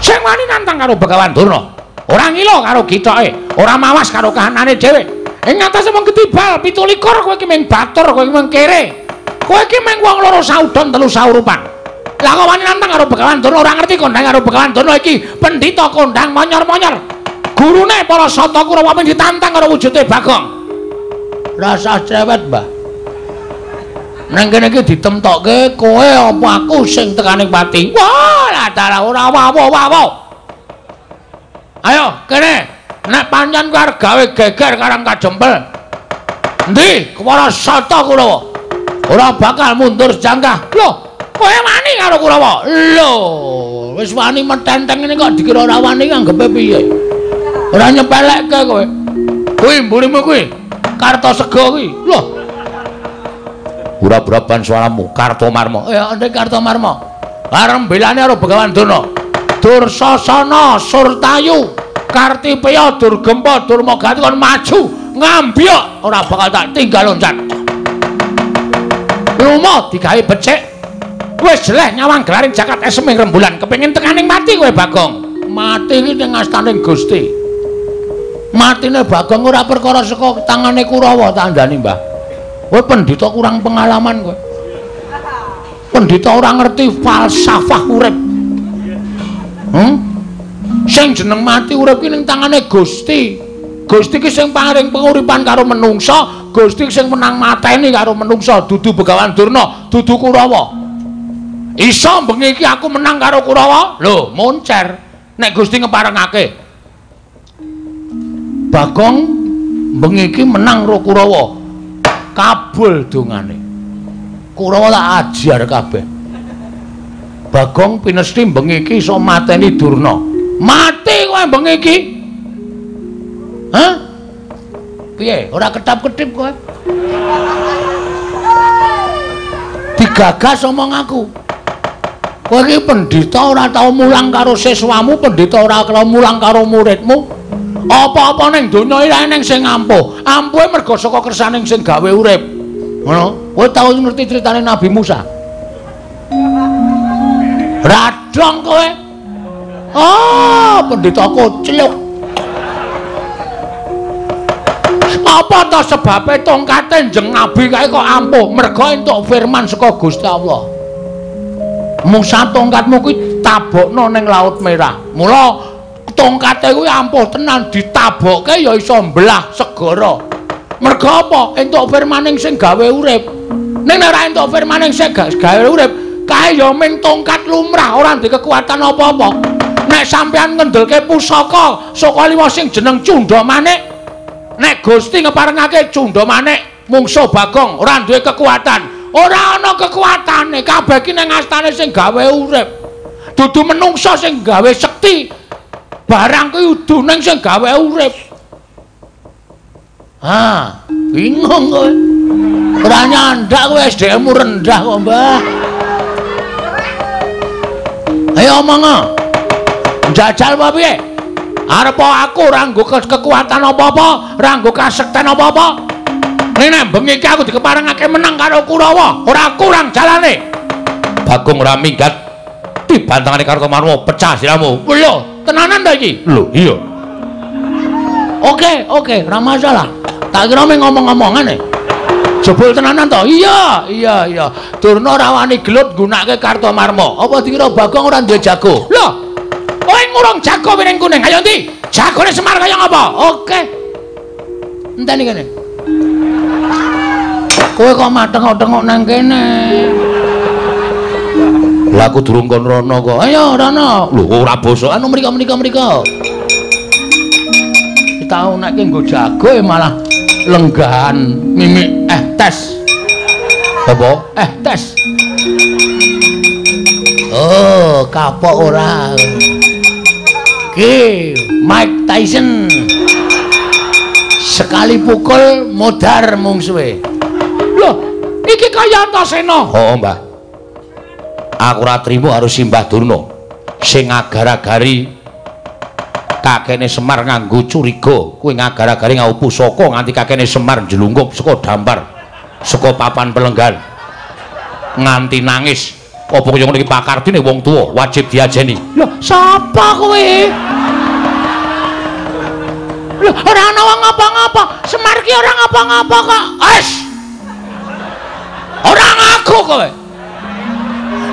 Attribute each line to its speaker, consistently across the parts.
Speaker 1: Sing wani nantang karo Begawan Durna. Ora ngilo karo gitoke, ora mawas karo kahanane dhewe. Ing ngatasé mung ketibal 17 kowe iki mung batur, kowe iki mung kere. Kowe iki mung wong loro saudon telu saurupan. Lah kok wani nantang karo Begawan Durna ora ngerti kondang karo Begawan Durna iki pendhita kondang monyor-monyor. Gurune para Sata Kurawa mung ditantang karo wujude Bagong. Rasa cerewet, Mbah. Nang kene iki ditemtokke kowe apa aku sing tekaning pati. Wah, latara ora apa-apa. Ayo, kene. Nek pancen kowe arep gawe geger karang kajempel. Endi para Sata Kurawa? Ora bakal mundur jangkah. Lho, kowe wani karo Kurawa? Lho, wis wani metenteng ngene kok dikira ora wani anggepe piye? Ora nyepelekke kowe. Kuwi mburimu kuwi. Kartosega kuwi. Lho. Ura-uraban suaramu Kartomarma. Ya, ndek Kartomarma. Arep belane karo Begawan Durna. Dursasana, Surtayu, Kartipeya, Durgempa, Durmagati kon maju ngambyok ora bakal tak tinggal loncat. Lumo digawe becik. Wis jeleh nyawang gelaring jagat eseming rembulan kepengin tekaning mati kowe Bagong. Mati iki ning astaning Gusti. Matine Bagong ora perkara saka tangane Kurawa tandani, Mbah. Kowe pendhita kurang pengalaman kowe. Pendhita ora ngerti falsafah urip. Sing jeneng mati urip ki ning tangane Gusti. Gusti ki sing paring penguripan karo menungsa, Gusti sing menang mateni karo menungsa, dudu Begawan Durna, dudu Kurawa. Iso bengi iki aku menang karo Kurawa? Lho, moncer. Nek Gusti ngeparengake. Bagong bengi iki menang karo Kurawa. Kabul dongane. Kurawa tak ajar kabeh. Bagong pinesti bengi iki iso mateni Durna. Mati kowe bengi iki. Hah? Piye? Ora ketap-ketip kowe? Digagas omong aku. Kowe iki pendhita ora tau mulang karo siswamu, pendhita ora tau mulang karo muridmu. Apa-apa ning donya iki ning sing ampuh. Ampuhe mergo saka kersaning sing gawe urip. Ngono. Kowe tau ngerti critane Nabi Musa? Radong kowe. Oh, pendhita kocluk. Apa to sebabe tongkate njeng nabi kae kok ampuh? Mergo entuk firman saka Gusti Allah. Musa tongkatmu kuwi tabokno ning Laut Merah. Mula tongkate kuwi ampuh tenan ditabokke ya iso mbelah segara. Mergo apa? Entuk firmaning sing gawe urip. Ning ora entuk firmaning sing gawe urip, kae ya ming tongkat lumrah ora ndek kekuatan apa-apa. Nek sampean ngendelke pusaka saka liwa sing jeneng Cunda Manik, nek Gusti ngeparengake Cunda Manik, mungsuh Bagong ora duwe kekuatan. Ora ana kekuatane, kabeh iki ning astane sing gawe urip. Dudu menungsa sing gawe sekti. Barang kuwi uduning sing gawe urip. Ah, bingung kowe. Ora nyandak kowe SDM-mu rendah kok, Mbah. Ayo omong. Jajal apa piye? Arep aku ora nggo kekuatan apa-apa, ora nggo kasekten apa-apa. Nek bengi iki aku dikeparengake menang karo Kurawa, ora kurang jalane. Bagong ora minggat dibantangane Kartomarma, pecah siramu. Lho, tenanan ta iki? Lho, iya. Oke, ora masalah. Tak kira mung ngomong-ngomongan jebul tenanan to? Iya. Durna ora wani gelut nggunakake Kartomarma. Apa dikira Bagong ora duwe jago? Lho, kowe ngurung jago piring kuning. Ayo ndi? Jagone Semar kaya ngapa? Oke. Enteni kene. Kowe kok mateng-tengok nang kene. Lah aku durung kon rono kok. Ayo rono. Lho ora basa anu mriko. Tau nek nggo jago malah lenggahan mimik tes. Apa? Tes. Oh, kapok ora. Ki, Mike Tyson. Sekali pukul modar mungsuhe. Loh, iki kaya Antasena. Oh, Mbah. Aku ora trimo harus simbah Durna. Sing agar-agari kakene Semar nganggo curiga. Kuwi ngagar-agari ngau pusaka nganti kakene Semar njlungkup saka dampar, saka papan pelenggan. Nganti nangis.
Speaker 2: Apa kaya ngono iki pakardine wong tuwa wajib diajeni.
Speaker 1: Lho, sapa kowe? Lho, ora ana wong ngapa-ngapa. Semar ki ora ngapa-ngapa kok. Wes. Ora ngaku kowe.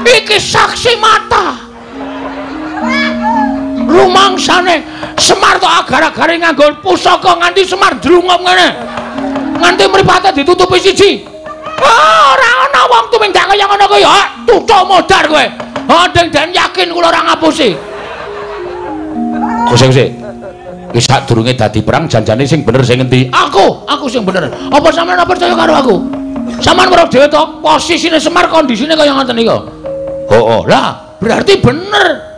Speaker 1: Iki saksi mata. Rumangsane Semar tok agar-agare nganggo pusaka nganti Semar drungop ngene. Nganti mripate ditutupi siji. Ora ana wong tumindak kaya ngono kuwi. Tutuk modar kowe. Den yakin kula ora ngapusi.
Speaker 2: Kusik. Ki sadurunge dadi perang janjane sing bener sing endi?
Speaker 1: Aku sing bener. Apa sampean ora percaya karo aku? Sampean weruh dhewe to posisine Semar kondisine kaya ngoten iki.
Speaker 2: Oh,
Speaker 1: lah, berarti bener.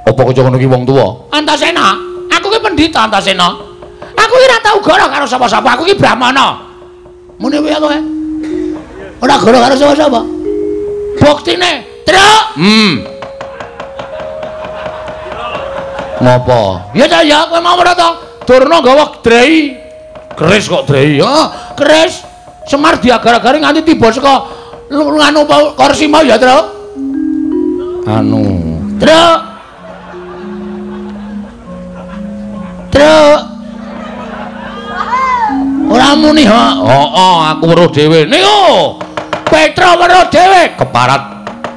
Speaker 2: Apa kaya ngono ki wong tuwa?
Speaker 1: Antasena, aku ki pendhita Antasena. Aku ki ora tau goro karo sapa-sapa, aku ki brahmana. Mune wae kowe. Ora goro karo sapa-sapa. Buktine, Truk.
Speaker 2: Ngopo?
Speaker 1: Ya ta ya, kowe mau ora to? Durna gawa drei.
Speaker 2: Keris kok drei.
Speaker 1: Keris. Semar diagar-agare nganti tiba saka nganu kursi mau ya, Truk. Truk. Ora muni ha.
Speaker 2: Aku weruh dhewe.
Speaker 1: Niku Petra weruh dhewe.
Speaker 2: Keparat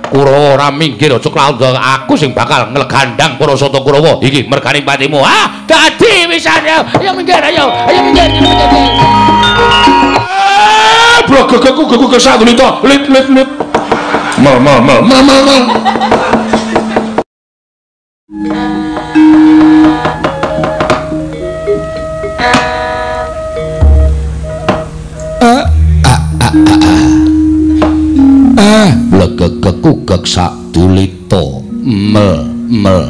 Speaker 2: Kurawa ora minggir aja klaudha aku sing bakal nglegandang para sata Kurawa iki merganing patimu.
Speaker 1: Dadi wisan ya. Ayo minggir, ayo minggir.
Speaker 2: Blogegku sadulita. Lit. Mal. Blegegekugek sadulita mel.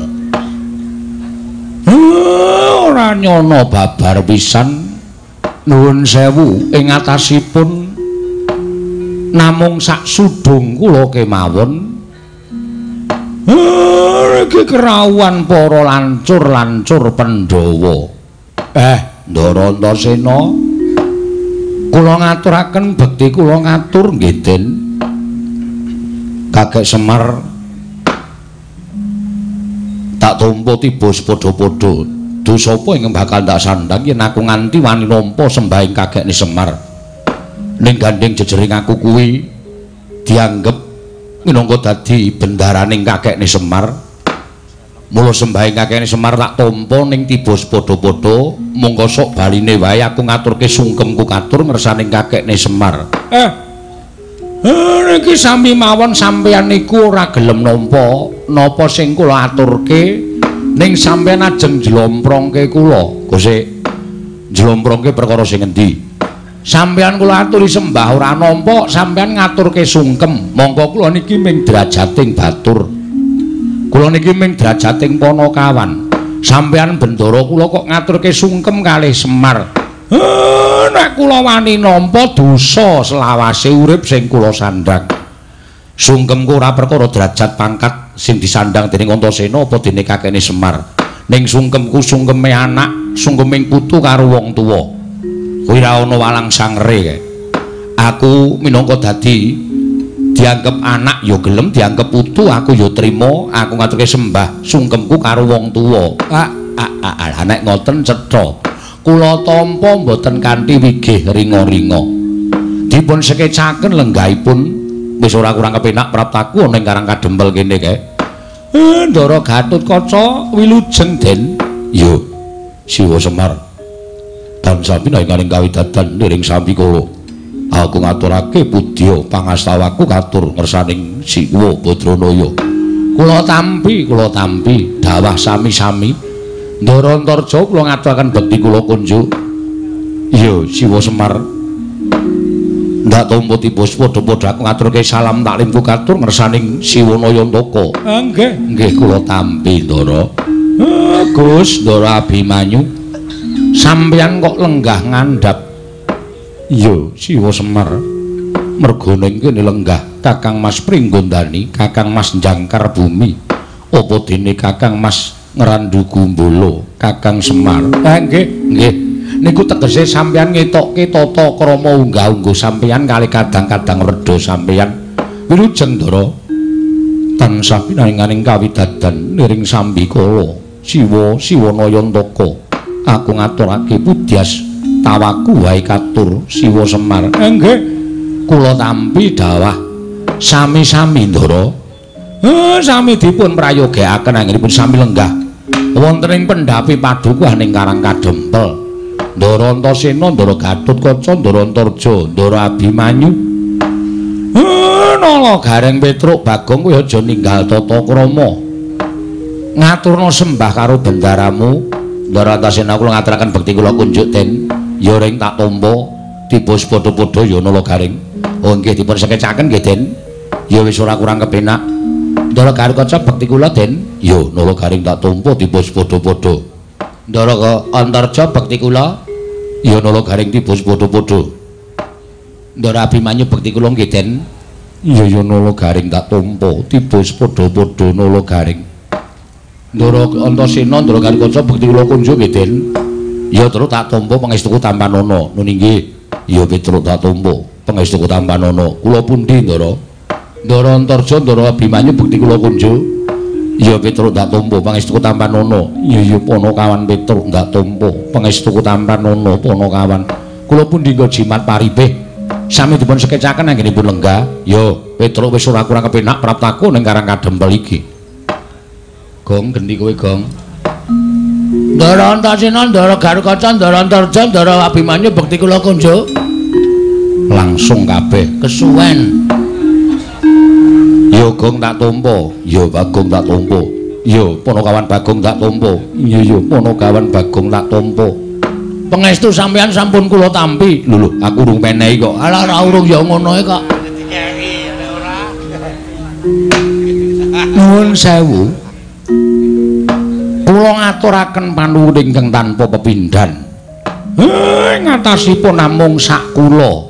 Speaker 1: Ora nyono babar pisan. Nuwun sewu ing atasipun namung sak sudung kula kemawon. Iki kerawuhan para lancur Pandhawa. Ndara Antasena, kula ngaturaken bekti kula ngatur nggih, Den. Kakek Semar tak tampa tiba sepadha-padha. Dosa apa ing bakal tak sandhang yen aku nganti wani nampa sembahing kakekne Semar. Ning gandeng jejering aku kuwi dianggep minangka dadi bendaraning kakekne Semar. Mula sembahing kakekne Semar tak tampa ning tiba sepadha-padha mongko sok baline wae aku ngaturke sungkemku katur ngersaning kakekne Semar. Niki sami mawon sampeyan niku ora gelem nampa napa sing kula aturke ning sampeyan ajeng jlomprongke kula. Gusik jlomprongke perkara sing endi? Sampeyan kula aturi sembah ora nampa sampeyan ngaturke sungkem. Monggo kula niki ming derajating batur. Kula niki ming derajating Panakawan. Sampeyan bendara kula kok ngaturke sungkem kalih Semar. Nek kula wani nampa dosa selawase urip sing kula sandhang. Sungkemku ora perkara derajat pangkat sing disandhang dening Antasena apa dene kakene Semar. Ning sungkemku sungkeme anak, sungkeming putu karo wong tuwa. Kuwi ora ana walang sangre kae. Aku minangka dadi dianggep anak ya gelem, dianggep putu aku ya trima, aku ngaturke sembah sungkemku karo wong tuwa. Nek ngoten cetha. Kula tampa mboten kanthi wigih ringa-ringa. Dipun sekecaken lenggahipun wis ora kurang kepenak praptaku ana ing Karang Kadempel kene kae. Ndara Gatotkaca wilujeng, Den. Yo, Siwa Semar. Tansah pinaringaning kawidadan liring sami kula. Aku ngaturake pudya pangastawaku katur ngersaning Siwa Badranaya. Kula tampi dawah sami-sami. Ndara Antarja kula ngaturaken bekti kula kunjuk. Iya, Siwa Semar. Ndak tampa tiba padha-padha aku ngaturke salam taklimku katur ngersaning Siwa Nayantaka. Nggih kula tampi, Ndara. Gus Ndara Abimanyu. Sampeyan kok lenggah ngandhap. Iya, Siwa Semar. Merga ning kene lenggah Kakang Mas Pringgondani, Kakang Mas Jangkar Bumi. Apa dene Kakang Mas Ngrandu Gumbala, Kakang Semar. Nggih. Niku tegese sampeyan ngetokke tata krama unggah-ungguh sampeyan kali kadang-kadang reda sampeyan Wilujeng Ndara tansah pinaringaning kawidadan niring sambikala Siwa Nayantaka. Aku ngaturake pudyas tawaku wae katur Siwa Semar. Nggih, kula tampi dawah sami-sami Ndara. Sami dipun prayogakaken anggenipun sami lenggah wonten ing pendhapi padukuh ning Karang Kadempel. Ndara Antasena, Ndara Gatotkaca, Ndara Antarja, Ndara Abimanyu. Nala Gareng Petruk Bagong kowe aja ninggal tata krama. Ngaturna sembah karo bendaramu. Ndara Antasena kula ngaturaken bekti kula kunjuk ten ya ring tak tampa tibus padha-padha ya Nala Gareng. Oh nggih dipun sekecaken nggih Den. Ya wis ora kurang kepenak. Ndara Gatotkaca bekti kula Den. Ya Nala Gareng tak tampa tibus padha-padha. Ndara Antarja bekti kula ya Nala Gareng tibus padha-padha. Ndara Abimanyu bekti kula nggih Den. Ya Nala Gareng tak tampa tibus padha-padha Nala Gareng. Ndara Antasena, Ndara Gatotkaca bekti kula kunjuk nggih Den. Ya terus tak tampa pangestuku Tampanana. Nun inggih. Ya Petruk tak tampa pangestuku Tampanana. Kula pundi Ndara? Ndara Antarja, Ndara Abimanyu bekti kula kunjuk. Ya Petruk tak tampa pangestuku Tampanana. Ya Panakawan Petruk tak tampa pangestuku Tampanana Panakawan. Kula pundi nggo jimat paribeh. Sami dipun sekecaken anggenipun lenggah. Ya Petruk wis ora kurang kepenak praptaku ning Karang Kadempel iki. Gong gendi kowe Gong. Ndara Antasena, Ndara Gatotkaca, Ndara Antarja, Ndara Abimanyu bekti kula kunjuk. Langsung kabeh kesuwen. Ya Gong tak tampa, ya Bagong tak tampa. Ya Panakawan Bagong tak tampa. Ya Panakawan Bagong tak tampa. Pangestu sampeyan sampun kula tampi. Lho aku urung menehi kok. Alah ora urung ya ngono kok. Nuwun sewu. Kula ngaturaken panuwun ingkang tanpa pepindhan. Ngatasipun namung sak kula.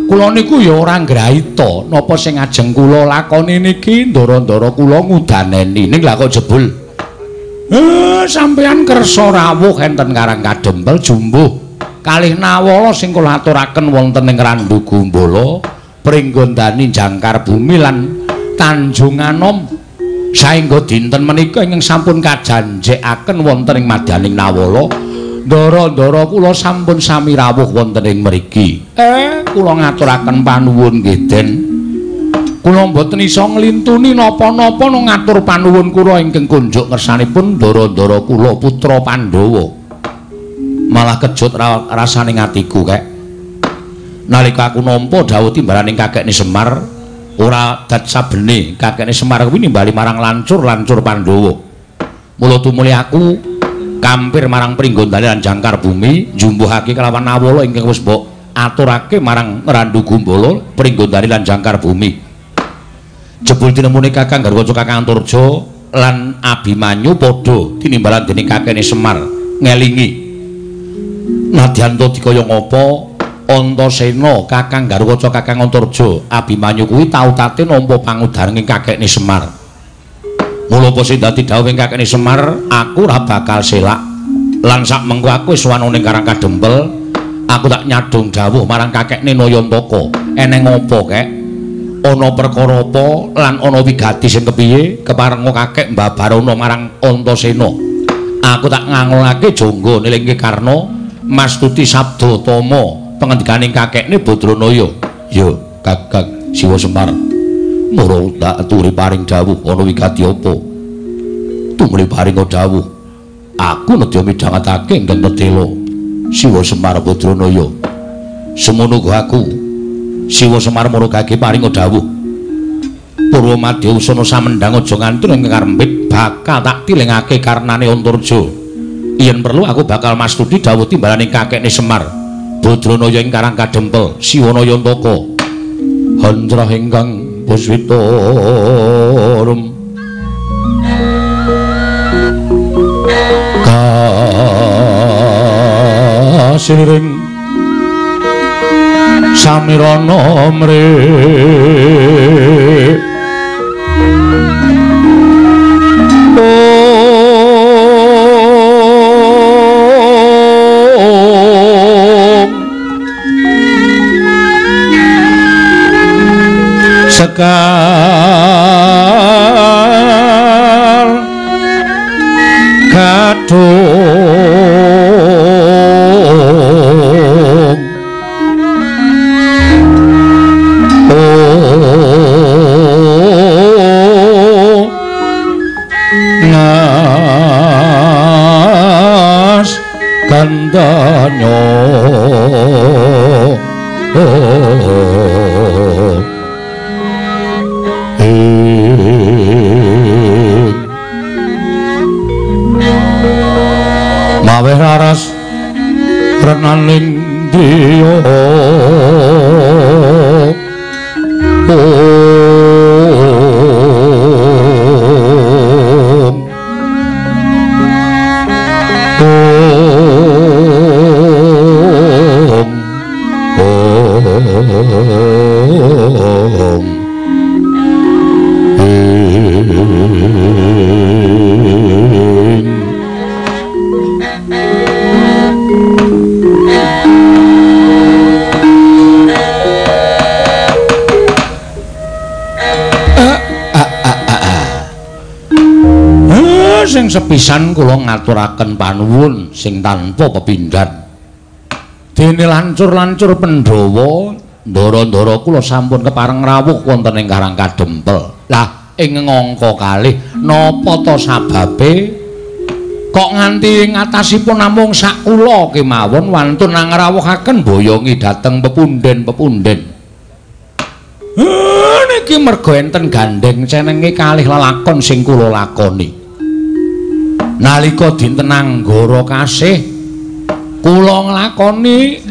Speaker 1: Kula niku ya ora ngraita napa sing ajeng kula lakoni niki ndara-ndara kula ngudaneni. Ning lha kok jebul. Sampeyan kersa rawuh enten Karang Kadempel jumbuh kalih nawala sing kula aturaken wonten ing Randu Gumbala, Pringgondani Jangkar Bumi lan Tanjung Anom. Saengga dinten menika ingkang sampun kajanjekaken wonten ing madyaning nawala, ndara-ndara kula sampun sami rawuh wonten ing mriki. Kula ngaturaken panuwun nggih Den. Kula mboten isa nglintuni napa-napa ngatur panuwun kula ingkang kunjuk ngersanipun ndara-ndara kula putra Pandhawa. Malah kejut rasane atiku kek. Nalika aku nampa dawuh timbalaning kakekne Semar, ora dat sabene kakekne Semar kuwi nimbali marang lancur Pandhawa. Mula tumuli aku kampir marang Pringgondani lan Jangkar Bumi, jumbuhake kelawan nawala ingkang wis mbok aturake marang Randu Gumbala, Pringgondani lan Jangkar Bumi. Jebul tinemune Kakang Garwaca Kakang Antarja lan Abimanyu padha tinimbalan dening kakekne Semar ngelingi. Nadyan to dikaya ngapa Antasena, Kakang Garwaca Kakang Antarja, Abimanyu kuwi tau-tate nampa pangudarenging kakekne Semar. Mula apa sing dadi dawuhing kakekne Semar, aku ora bakal selak. Lan sak mengko aku wis wanu ning Karang Kadempel, aku tak nyadong dawuh marang kakekne Nayantaka. Eneng apa kek? Ana perkara apa lan ana wigati sing kepiye keparenga kakek mbabarana marang Antasena. Aku tak ngangolake jangga nilingke karna mastuti sabda tama pengendikaning kakekne Badranaya. Ya Kakang Siwa Semar, mara tak aturi paring dawuh ana wigati apa? Tumuli paring dawuh. Aku nedya midhangetake ingkang Nedela Siwa Semar Badranaya. Semono aku Siwa Semar marugake paring dawuh. Purwa Madya usana samendhang aja ngantur ing karempit bakal tak tilingake karnane Antarja. Yen perlu aku bakal mastuti dawuh timbalaning kakekne Semar Badranaya ing Karang Kadempel, Siwa Nayantaka. Hanjrah ingkang puswita rum kasiring samirana mrih bakal kadung ngas kandanyo mawe raras renaning driya sing sepisan kula ngaturaken panuwun sing tanpa pepindhan dene lancur-lancur Pandhawa ndara-ndara kula sampun kepareng rawuh wonten ing Karang Kadempel. Lah ing ngangka kalih napa ta sababe kok nganti ngatasipun namung sak kula kemawon wantun ngrawuhaken boyongi dhateng pepunden-pepunden. Niki merga enten gandeng cenenge kalih lelakon sing kula lakoni. Nalika dinten Anggara kasih kula nglakoni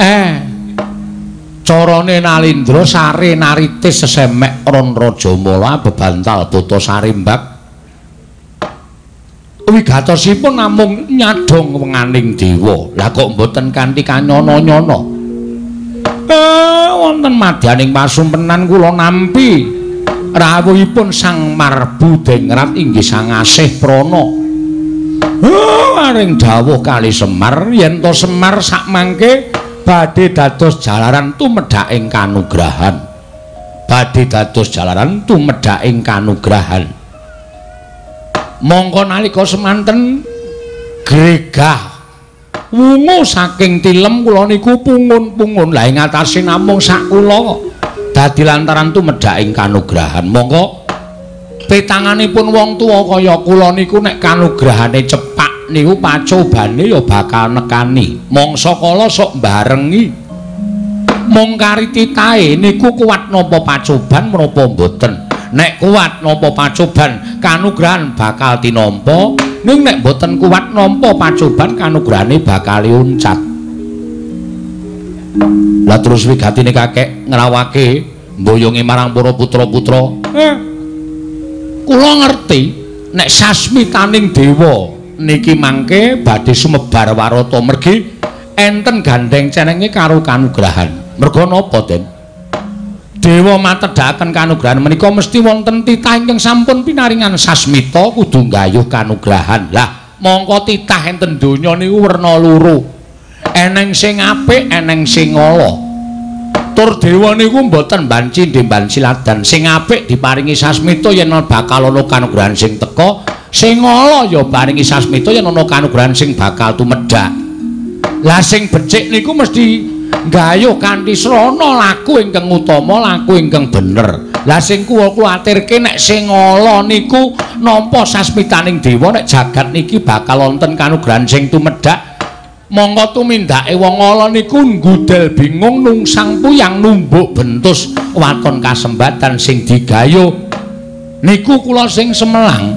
Speaker 1: carane Nalindra sare naritis sesemek ron Rajamala bebantal bata sarimbak wigatosipun namung nyadong wenganing dewa. Lah kok mboten kanthi kanyana-nyana wonten madyaning pasumpenan kula nampi rawuhipun Sang Marbudengrat inggih Sang Asih Prana. Maring dawuh kali Semar yen to Semar sakmangke badhe dados jalaran tumedhaking kanugrahan. Badhe dados jalaran tumedhaking kanugrahan. Mongko nalika semanten gregah wungu saking tilem kula niku pungun-pungun. Lah ing atase namung sak kula dadi lantaran tumedhaking kanugrahan. Mongko petanganipun wong tuwa kaya kula niku nek kanugrahane cepak niku pacobane ya bakal nekani. Mangsa kala sok barengi. Mung kari titahe niku kuat napa pacoban menapa mboten. Nek kuat napa pacoban kanugrahan bakal tinampa, ning nek mboten kuat nampa pacoban kanugrahane bakal uncat. Lah terus wigatine kakek ngrawake mboyonge marang para putra-putra. Kula ngerti nek sasmitaning dewa niki mangke badhe sumebar warata mergi enten gandeng cenenge karo kanugrahan. Merga napa, Den? Dewa matedhaken kanugrahan menika mesti wonten titah ingkang sampun pinaringan sasmita kudu nggayuh kanugrahan. Lah, mongko titah enten donya niku werna loro. Eneng sing apik, eneng sing ala. Tur dewa niku mboten banci ndemban siladan. Sing apik diparingi sasmita yen bakal ana kanugrahan sing teka, sing ala ya paringi sasmita yen ana kanugrahan sing bakal tumedhak. Lah sing becik niku mesti nggayuh kanthi srana laku ingkang utama, laku ingkang bener. Lah sing kula kuwatirke nek sing ala niku nampa sasmitaning dewa nek jagat niki bakal wonten kanugrahan sing tumedhak. Monggo tumindake wong ala niku nggudel bingung nungsang puyang numbuk bentus waton kasembatan sing digayuh niku kula sing semelang.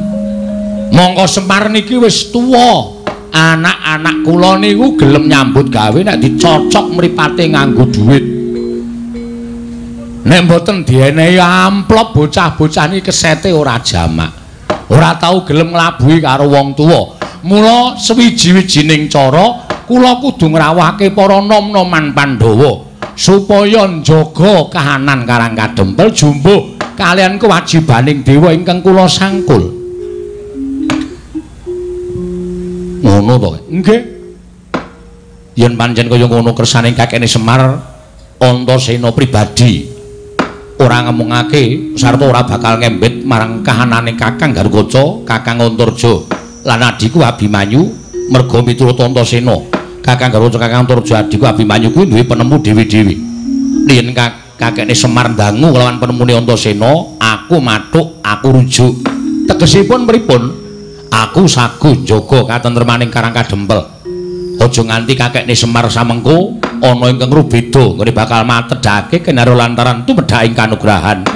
Speaker 1: Monggo Semar niki wis tuwa. Anak-anak kula niku gelem nyambut gawe nek dicocok mripate nganggo dhuwit. Nek mboten dienehi amplop bocah-bocah niki kesete ora jamak. Ora tau gelem nglabuhi karo wong tuwa. Mula sewiji-wijining cara kula kudu ngrawuhake para nom-noman Pandhawa supaya njaga kahanan Karang Kadempel jumbuh kalian kewajibaning dewa ingkang kula sangkul. Ngono to? Nggih. Yen pancen kaya ngono kersaning kakene Semar Antasena pribadi
Speaker 2: ora ngemungake sarta ora bakal ngembet marang kahananing Kakang Garukaca, Kakang Antarja lan adiku Abimanyu merga miturut Antasena. Kakang Garukaca, Kakang Antarja adiku Abimanyu kuwi duwe penemu dewi-dewi. Yen kakekne Semar ndangu kelawan penemune Antasena, aku mathuk, aku rujuk. Tegesipun pripun? Aku sagu njaga katentremaning Karang Kadempel. Aja nganti kakekne Semar samengko ana ingkang rubeda ngene bakal matedhake kenaro lantaran tumedhaking kanugrahan.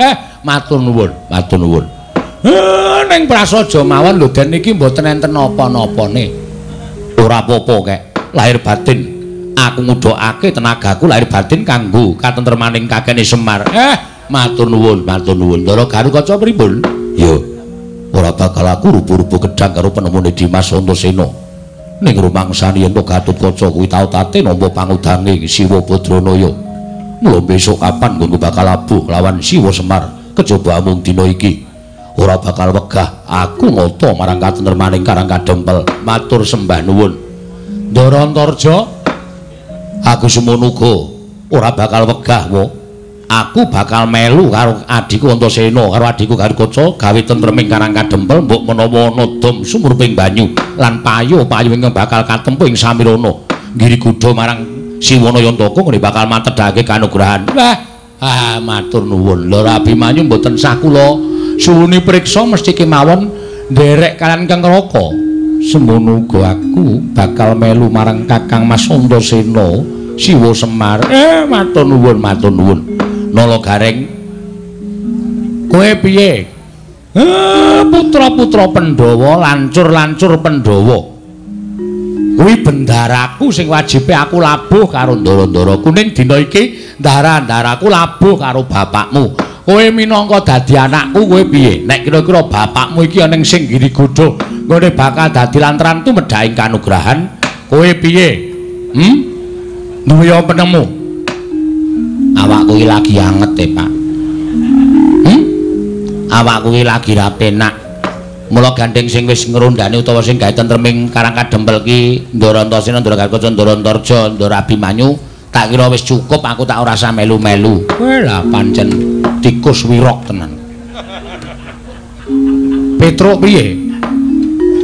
Speaker 2: Matur nuwun, matur nuwun. Ning prasaja mawon lho den iki mboten enten napa-napane. Ora apa-apa kek. Lahir batin aku ngudhokake tenagaku lahir batin kanggo katentremaning kakekne Semar. Matur nuwun, matur nuwun. Ndara Garukaca pripun? Ya, ora bakal aku rupa-rupa gedang karo penemune Dimas Antasena. Ning rumangsani yen Gatotkaca kuwi tau tate nampa pangudange Siwa Badranaya. Mula besok kapan nggo bakal abuh lawan Siwa Semar kejaba mung dina iki. Ora bakal wegah aku ngata marang katentremaning Karang Kadempel. Matur sembah nuwun. Ndara Antarja, aku semono uga ora bakal wegah wae. Aku bakal melu karo adiku Antasena karo adiku Garukaca gawe tentreming Karang Kadempel mbok menawa ana dom sumurping banyu lan payu-payu ingkang bakal katempuh ing samirana ngiriguda marang Siwana Yantaka ngene bakal matedhake kanugrahan. Wah, matur nuwun. Lha Abimanyu mboten sah kula suwuni priksa mesti kemawon nderek kalian Kang Raka. Semono uga aku bakal melu marang Kakang Mas Antasena Siwa Semar. Matur nuwun, matur nuwun. Nala Gareng, kowe piye? Putra-putra Pandhawa, lancur-lancur Pandhawa. Kuwi bendaraku sing wajibe aku labuh karo ndara-ndara kuning dina iki. Ndara-ndaraku labuh karo bapakmu. Kowe minangka dadi anakku kowe piye? Nek kira-kira bapakmu iki ana ing Singgirigoda, ngene bakal dadi lantaran tumedhaking kanugrahan. Kowe piye? Duwe penemu? Awakku iki lagi anget Pak. Awakku iki lagi ra penak. Mula gandeng sing wis ngrondani utawa sing gawe tentreming Karang Kadempel ki Ndara Antasena, Ndara Garukaca, Ndara Antarja, Ndara Abimanyu, tak kira wis cukup, aku tak ora usah melu-melu. Lah pancen tikus wirok tenan. Petruk piye?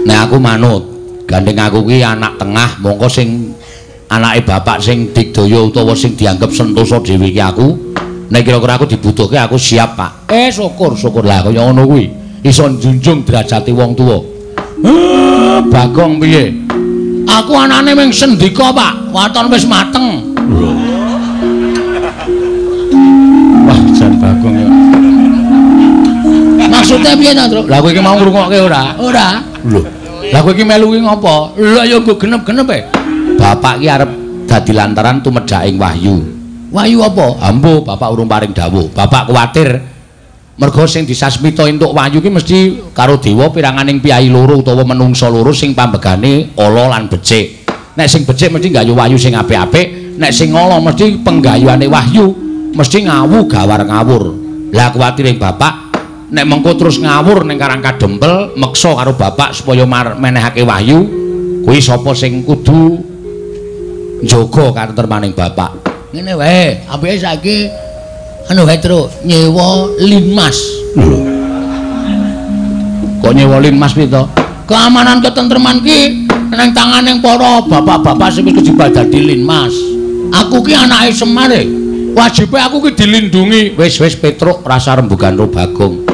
Speaker 2: Nek aku manut, gandeng aku ki anak tengah, mongko sing anake bapak sing digdaya utawa sing dianggep sentosa dhewe iki aku. Nek kira-kira aku dibutuhke aku siap, Pak. Syukur lah kaya ngono kuwi. Iso njunjung derajate wong tuwa. Bagong piye? Aku anane ming sendika, Pak. Waton wis mateng. Wah, jan Bagong ya. Maksudnya piye to, Truk? Lah kowe iki mau ngrungokke ora? Ora. Lho. Lah kowe iki melu ki ngopo? Lah ya nggo genep-genep e. Bapak ki arep dadi lantaran tumedhaking wahyu. Wahyu apa? Ambo, bapak urung paring dawuh. Bapak kuwatir merga sing disasmita entuk wahyu ki mesti karo dewa piranganing piyai loro utawa menungsa loro sing pambegane ala lan becik. Nek sing becik mesti nggayu wahyu sing apik-apik, nek sing ala mesti penggayuane wahyu mesti ngawu gawar ngawur. Lah kuwatiring bapak nek mengko terus ngawur ning Karang Kadempel meksa karo bapak supaya menehake wahyu, kuwi sapa sing kudu njaga katentremaning bapak. Ngene wae, apike saiki anu wae Truk, nyewa linmas. Lho. Kok nyewa linmas piye to? Keamanan ketentreman ki nang tanganing para bapak-bapak sing wis kejebak dadi linmas. Aku ki anake Semar e. Wajibe aku ki dilindungi. Wis Petruk rasa rembugan ro Bagong.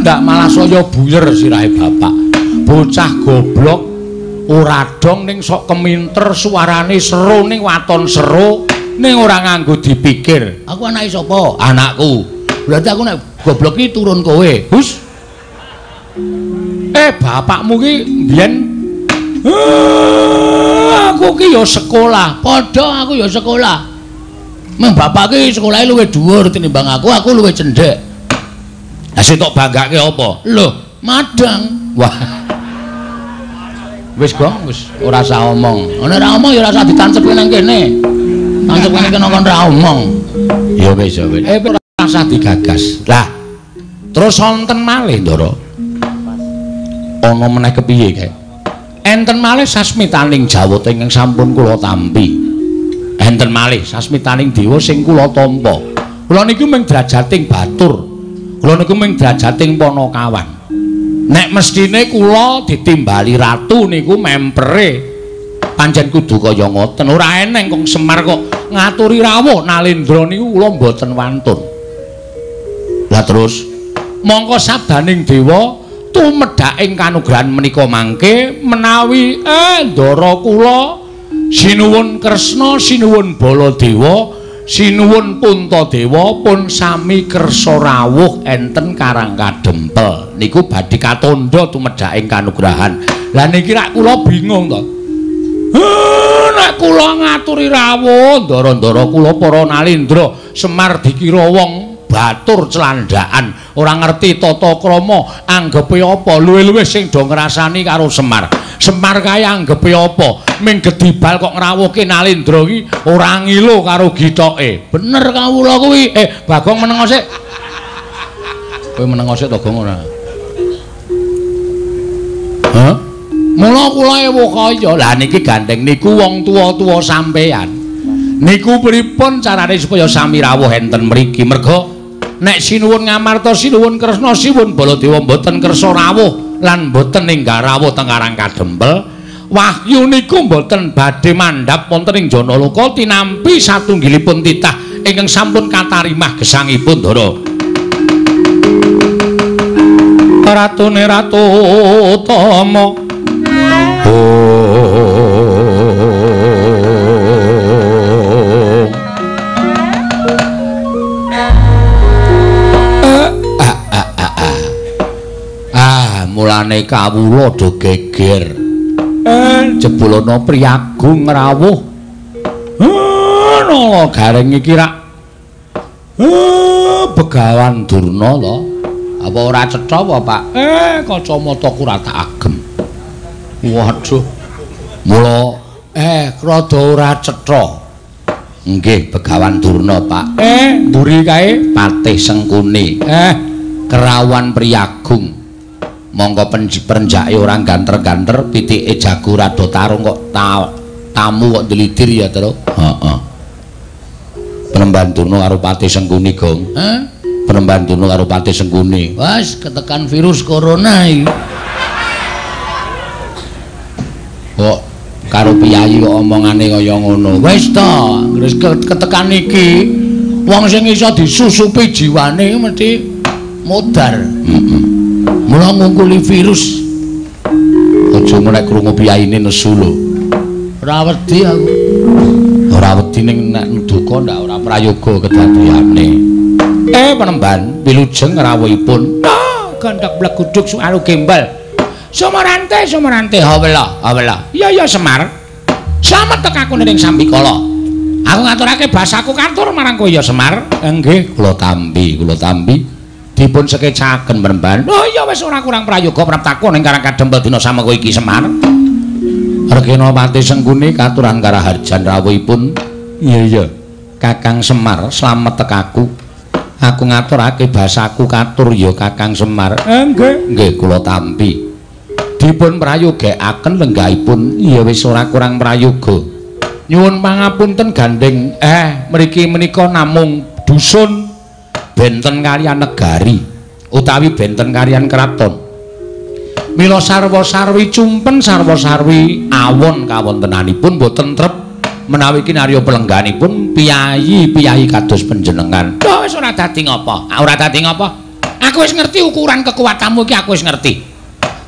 Speaker 2: Ndak malah saya buyer sirahe bapak. Bocah goblok ora dong ning sok keminter suarane seru ning waton seru ning ora nganggo dipikir. Aku anake sapa? Anakku. Berarti aku nek goblok iki turun kowe. Hus. Bapakmu ki mbiyen aku ki ya sekolah. Padha aku ya sekolah. Meng bapak ki sekolahe luwih dhuwur tinimbang aku luwih cendhek. Lah sing tok banggake apa? Lho, madang. Wah. Wis Gong, wis ora usah omong. Nek ora omong ya ora usah ditancepke nang kene. Tancepke kene kon ora omong. Ya wis ya wis. Ora usah digagas. Lah, terus wonten malih Ndara. Ana meneh kepiye kae? Enten malih sasmitaning Jawata ingkang sampun kula tampi. Enten malih sasmitaning dewa sing kula tampa. Kula niku mung drajating batur. Kula niku mung drajating Panakawan. Nek mestine kula ditimbali ratu niku mempere pancen kudu kaya ngoten. Ora eneng kok Semar kok ngaturi rawuh Nalendra niku kula mboten wantun. Lah terus mongko sabdaning dewa tumedhaking kanugrahan menika mangke menawi ndara kula sinuwun Kresna, sinuwun Baladewa, sinuwun Puntadewa pun sami kersa rawuh enten Karang Kadempel niku badhe katandha tumedhaking kanugrahan. Lah niki rak kula bingung to. Nek kula ngaturi rawuh ndara-ndara kula para Nalendra Semar dikira wong batur celandaan, ora ngerti tata krama, anggepe apa? Luwih-luwih sing do ngrasani karo Semar. Semar kae anggepe apa? Ming gedibal kok ngrawuhke Nalendra iki ora ngilo karo gitoke. Bener kawula kuwi. Bagong menengo sik. Kowe menengo sik to, Gong ora? Hah? Mula kula ewuh kaya. Lah niki gandeng niku wong tuwa-tuwa sampean. Niku pripun carane supaya sami rawuh enten mriki? Merga nek sinuwun Ngamarta, sinuwun Kresna, sinuwun Baladewa mboten kersa rawuh lan mboten ninggal rawuh teng Karang Kadempel, wahyu niku mboten badhe mandhap wonten ing Janaloka tinampi satunggilipun titah ingkang sampun katarimah gesangipun Ndara. Ratune Ratu Tama. Mulane kawula do geger. Jebulana Priyagung rawuh. Nala gareng iki rak. Begawan Durna lho. Apa ora cetha apa, Pak? Kacamataku ora tak agem. Waduh. Mula rada ora cetha. Nggih, Begawan Durna, Pak. Mburi kae Patih Sengkuni. Kerawan Priyagung. Monggo perenjake ora ganter-ganter, pitike jago rada tarung kok tamu kok delidir ya, Tru. Heeh. Penembantuna karo Patih Sengkuni, Gong. Penembantuna karo Patih Sengkuni. Wes ketekan virus corona iki. Kok karo piyayi kok omongane kaya ngono. Wis to, wis ketekan iki wong sing iso disusupi jiwane mesti modar. Mula ngungkuli virus. Aja nek krungu piyayine nesu lho. Ora wedi aku. Ora wedi ning nek duka ndak ora prayoga kedadiane. Penemban wilujeng rawuhipun. Gandak bleguduk suaru gembal. Sumarante, hawela. Iya Semar. Slamet tekaku ning Sambikala. Aku ngaturake basaku katur marang kowe ya Semar. Nggih, kula tambi. Dipun sekecaken Penemban. Oh iya wis ora kurang prayoga praptaku ning Karang Kadempel dina samengko iki Semar. Regena Patih Sengkuni katuran karaharjan rawuhipun. Iya. Kakang Semar, slamet tekaku. Aku ngaturake basaku katur ya Kakang Semar. Nggih, kula tampi. Dipun prayogakaken lenggahipun. Iya wis ora kurang prayoga. Nyuwun pangapunten gandeng. Mriki menika namung dusun benten kaliyan negari utawi benten kaliyan keraton. Mila sarwa-sarwi cumpen sarwa-sarwi awon kawontenanipun boten trep menawi kinarya pelengganipun piyayi kados panjenengan. Wis ora dadi ngopo? Ora dadi ngopo? Aku wis ngerti ukuran kekuatanmu iki, aku wis ngerti.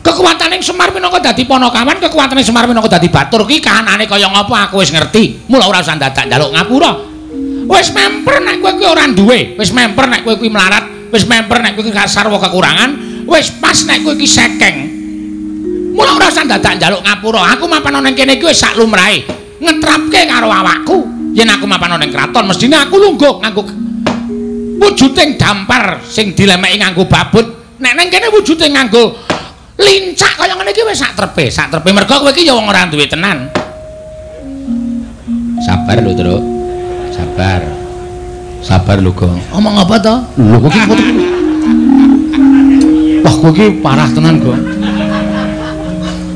Speaker 2: Kekuataning Semar minangka dadi Panakawan, kekuataning Semar minangka dadi batur ki kahanane kaya ngopo aku wis ngerti. Mula ora usah dadak njaluk ngapura. Wis memper nek kowe kuwi ora duwe, wis memper nek kowe kuwi melarat, wis memper nek kowe kuwi sarwa kekurangan, wis pas nek kowe iki sekeng. Mula ora usah dadak njaluk ngapura. Aku mapan ning kene iki wis sak lumrahe. Ngetrapke karo awakku. Yen aku mapan ning kraton mestine aku lungguh nganggo wujuding dampar sing dilemeki nganggo babut. Nek ning kene wujude nganggo lincak kaya ngene iki wis sak trepe. Mergo kowe iki ya wong ora duwe tenan. Sabar lho, Tru. Sabar lho, Gong. Omong apa to? Lho kok iki wah kowe iki parah tenan, Gong.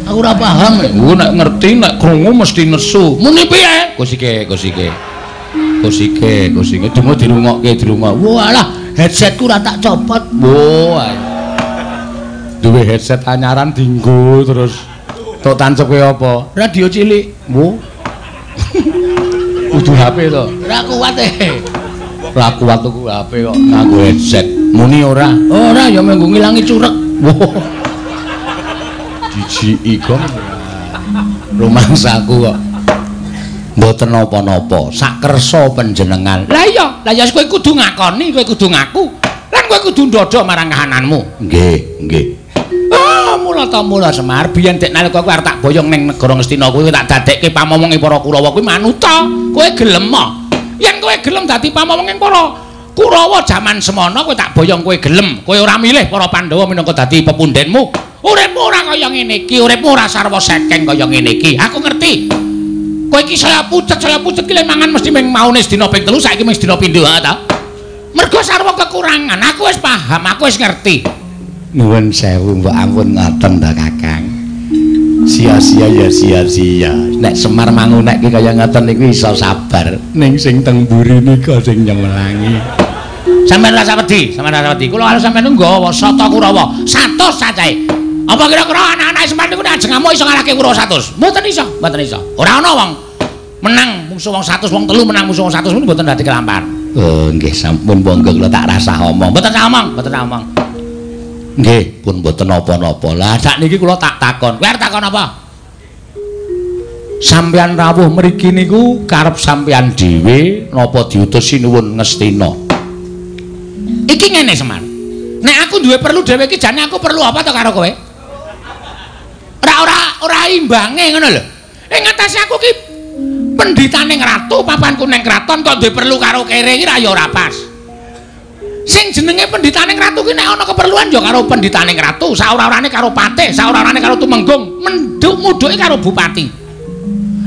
Speaker 2: Aku ora paham. Nek ngerti nek krungu mesti nesu. Muni piye? Gus iki. kusike donga dirungokke walah headsetku ora tak copot wah duwe headset anyaran dinggo terus tok tancepke apa radio cilik wo kudu HP to ora kuat tuku HP kok nganggo headset muni ora ya mengko ngilangi curek dijiki kok rumangsaku kok mboten napa-napa sak kersa panjenengan lah iya kowe kudu ngakoni kowe kudu ngaku lan kowe kudu ndodho marang kahananmu nggih mula Semar biyen dek nalika kowe arep tak boyong ning negara Ngastina kowe tak dadekke pamomonge para Kurawa kuwi manuta kowe gelem yen kowe gelem dadi pamomonge para Kurawa jaman semana kowe tak boyong kowe gelem kowe ora milih para Pandhawa minangka dadi pepundenmu uripmu ora kaya ngene iki uripmu ora sarwa sekeng kaya ngene iki aku ngerti kowe iki saya pucet ki mangan mesti ming maune sedina ping 3 saiki ming sedina pindho ta mergo sarwa kekurangan aku wis paham aku wis ngerti nuwun sewu mbok ampun ngoten ta Kakang sia-sia ya sia-sia nek Semar mangunekke kaya ngoten niku iso sabar ning sing teng mburi nika sing nyemelangi sampeyan rasa wedi kula arep sampeyan nggawa Sata Kurawa 100 cacahe apa kira-kira anak-anak Semar niku nek ajeng amuk iso ngalahke Kurawa 100 mboten iso ora ana wong menang musuh wong 100 wong 3 menang musuh wong 100 niku mboten dadi kelampar oh nggih sampun monggo kula tak rasah omong mboten omong nggih pun mboten napa-napa lah sakniki kula tak takon kowe arep takon apa sampeyan rawuh mriki niku karep sampeyan dhewe napa diutus sinuwun Ngastina iki ngene Semar nek aku duwe perlu dhewe iki jane aku perlu apa to karo kowe ora imbange ngono lho ing ngatasi aku ki pendhitaning ratu papanku ning kraton kok duwe perlu karo kere iki ra ya ora pas sing jenenge pendhitaning ratu ki nek ana keperluan ya karo pendhitaning ratu saora-orane karo patih saora-orane karo tumenggung menduk-muduke karo bupati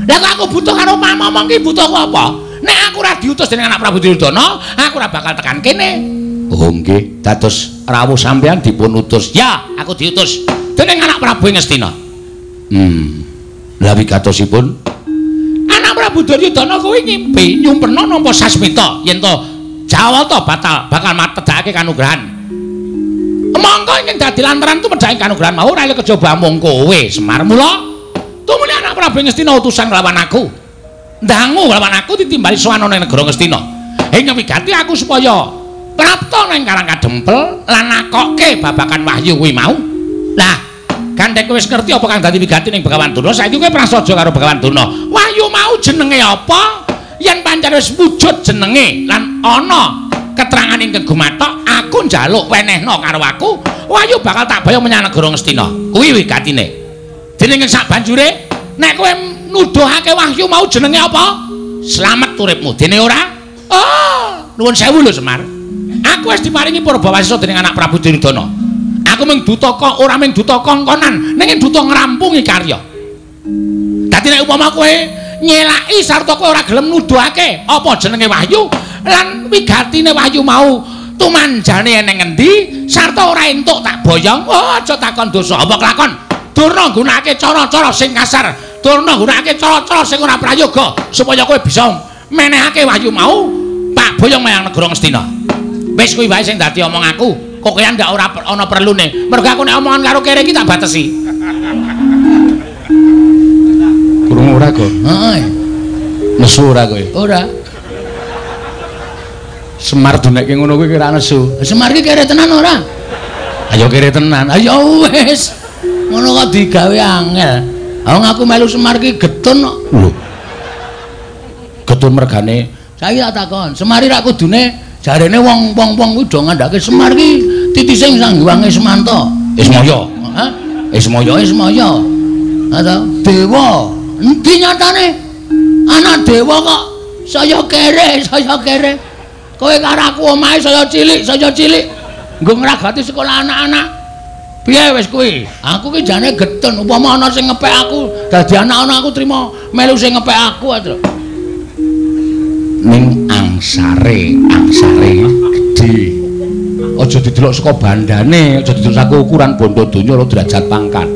Speaker 2: lah kok aku butuh karo mamong ki butuh apa nek aku ora diutus dening anak Prabu Duryudana aku ora bakal tekan kene oh nggih dados rawuh sampeyan dipun utus ya aku diutus dening anak Prabu Ngastina lha wigatosipun anak Prabu Duryudana kuwi ngimpi nyumpena nampa sasmita yen to Jawata bakal matedhake kanugrahan. Monggo ing dadi lantaran tu medhake kanugrahan mau ora kejaba mung kowe Semar mula tumuli anak Prabu Ngastina utusan nglawan aku. Ndangu nglawan aku ditimbali sowan ning negara Ngastina. Ing wigati aku supaya prapta ning Karang Kadempel lan nakokke babakan wahyu kuwi mau. Lah, gandhek kowe wis ngerti apa kang dadi wigati ning Begawan Durna saiki kowe prasaja karo Begawan Durna. Wahyu mau jenenge apa? Yen pancen wis wujud jenenge lan ana keterangan ing gumathok aku njaluk wenehna karo aku wahyu bakal tak bayang menyang negara Ngastina kuwi wigatine dening sak banjure nek kowe nuduhake wahyu mau jenenge apa slamet uripmu dene ora nuwun sewu lho Semar aku wis diparingi Purbawasisa dening anak Prabu Duryudana aku mung duta kok ora mung duta kongkonan ning duta ngrampungi karya dadi nek upama kowe nyelaki sarta kowe ora gelem nuduhake apa jenenge wahyu lan wigatine wahyu mau tumanjane ning endi sarta ora entuk tak boyong aja takon dosa apa kelakon Durna nggunakake cara-cara sing kasar Durna nggunakake cara-cara sing ora prayoga supaya kowe bisa menehake wahyu mau tak boyong menyang negara Ngastina wis kuwi wae sing dadi omong aku kokean ndak ora ana perlune mergo aku nek omongan karo kere iki tak batesi kurung ora kok heeh nesu ora kowe ora Semar dunekke ngono kuwi kira nesu Semar iki kere tenan ora ayo kere tenan ayo wis ngono kok digawe angel wong aku melu Semar iki getun kok lho getun mergane saiki tak takon Semar ra kudune jarene wong-wong kuwi do ngandhake Semar iki titise sangguwange Semanto Ismaya ha Ismaya ada dewa endi nyatane anak dewa kok saya kere kowe karo aku omahe saya cilik nggo ngragati sekolah anak-anak piye wis kuwi aku ki jane getun upama ana sing ngepek aku dadi anak-anak aku trima melu sing ngepek aku aja ning angsare gedhe aja didelok saka bandane aja didelok saka ukuran bondo donya lho derajat pangkat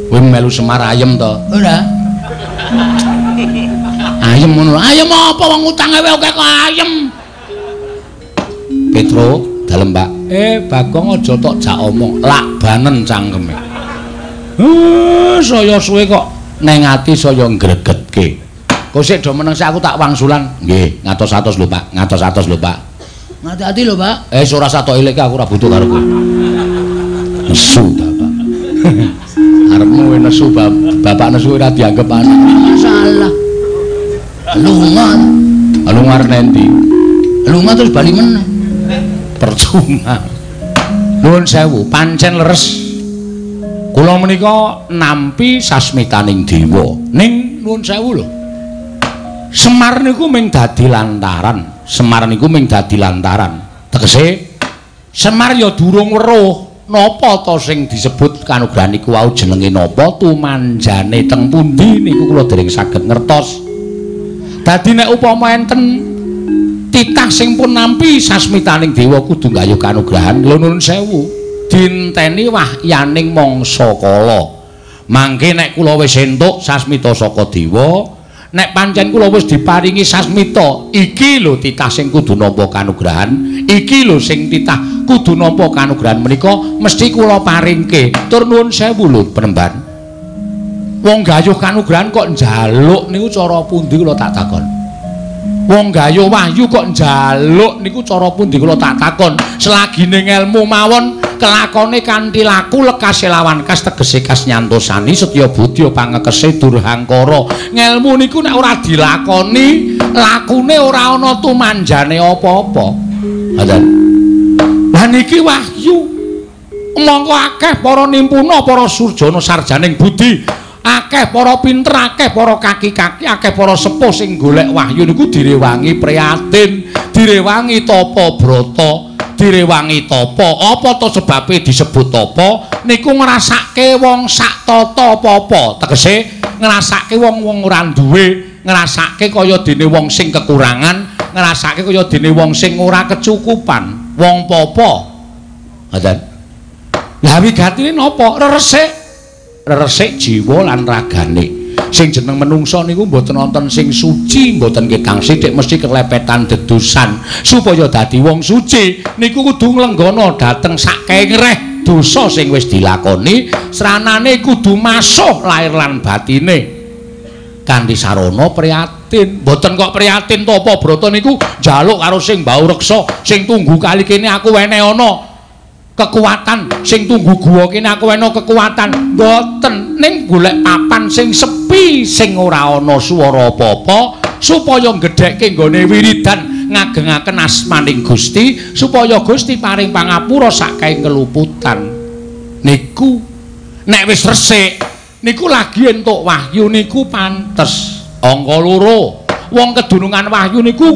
Speaker 2: kowe melu Semar ayem to ora
Speaker 1: Ayem ngono. Ayem apa wong utange wae kok ayem.
Speaker 2: Petro, dalem, Pak.
Speaker 1: Bagong aja tok jak omong, lak banen cangkeme. Saya suwe kok neng ati saya ngregetke. Kok sik do meneng aku tak wangsulan.
Speaker 2: Nggih, ngatos-atos lho, Pak. Ngatos-atos lho, Pak.
Speaker 1: Ngati-ati lho, Pak.
Speaker 2: Ora satok eleke aku ora butuh karo kowe. Nesu, Bapak.
Speaker 1: Arepmu nesu, Bapak nesu ora dianggep anak. Masalah. Lungar nendi? Lunga terus bali meneh. Percuma. Nuwun sewu, pancen leres. Kula menika nampi sasmitaning dewa. Ning nuwun sewu lho. Semar niku mung dadi lantaran. Tegese Semar ya durung weruh napa ta sing disebut kanugrahan niku wau jenenge napa, tumanjane teng pundi niku kula dereng saged ngertos. Dadi nek upama enten titah sing pun nampi sasmitaning dewa kudu nggayuh kanugrahan. Lho nuwun sewu, dinteni wahyaning mangsa kala. Mangke nek kula wis entuk sasmita saka dewa, nek pancen kula wis diparingi sasmita, iki lho titah sing kudu nampa kanugrahan, iki lho sing titah kudu nampa kanugrahan menika mesti kula paringke. Tur nuwun sewu lho Penemban. Wong gayuh kanugrahan kok njaluk niku cara pundi kula tak takon. Wong gayuh wahyu kok njaluk niku cara pundi kula tak takon. Selagine ngelmu mawon kelakone kanthi laku lekase lawan kas tegese kas nyantosani setya budya pangekese durhangkara. Ngelmu niku nek ora dilakoni lakune ora ana tumanjane apa-apa. Ngoten. Lah niki wahyu. Mongko akeh para nimpuna, para surjana sarjaning budi, akeh para pinter, akeh para kaki-kaki, akeh para sepuh sing golek wahyu niku direwangi priyatin, direwangi tapa brata, direwangi tapa. Apa to sebabe disebut tapa? Niku ngrasake wong sak tata apa-apa. Tegese ngrasake wong-wong ora duwe, ngrasake kaya dene wong sing kekurangan, ngrasake kaya dene wong sing ora kecukupan, wong apa. Ngoten. Lah wigatine napa? Resik jiwa lan ragane. Sing jeneng menungsa niku mboten wonten sing suci, mboten kekang sithik mesti kelepetan dedosan. Supaya dadi wong suci niku kudu nglenggana dhateng sakengreh dosa sing wis dilakoni, sranane kudu masuh lair lan batine kanthi sarana priyatin. Mboten kok priyatin to apa brata niku njaluk karo sing mbau reksa, sing tunggu kali kene aku wene ana kekuatan, sing tunggu guwa kene aku ana kekuatan. Mboten, ning golek papan sing sepi sing ora ana swara apa-apa supaya gedhekke nggone wiridan ngagengaken asmaning Gusti, supaya Gusti paring pangapura saking keluputan. Niku nek wis resik niku lagi entuk wahyu niku pantes. Angka loro, wong kedunungan wahyu niku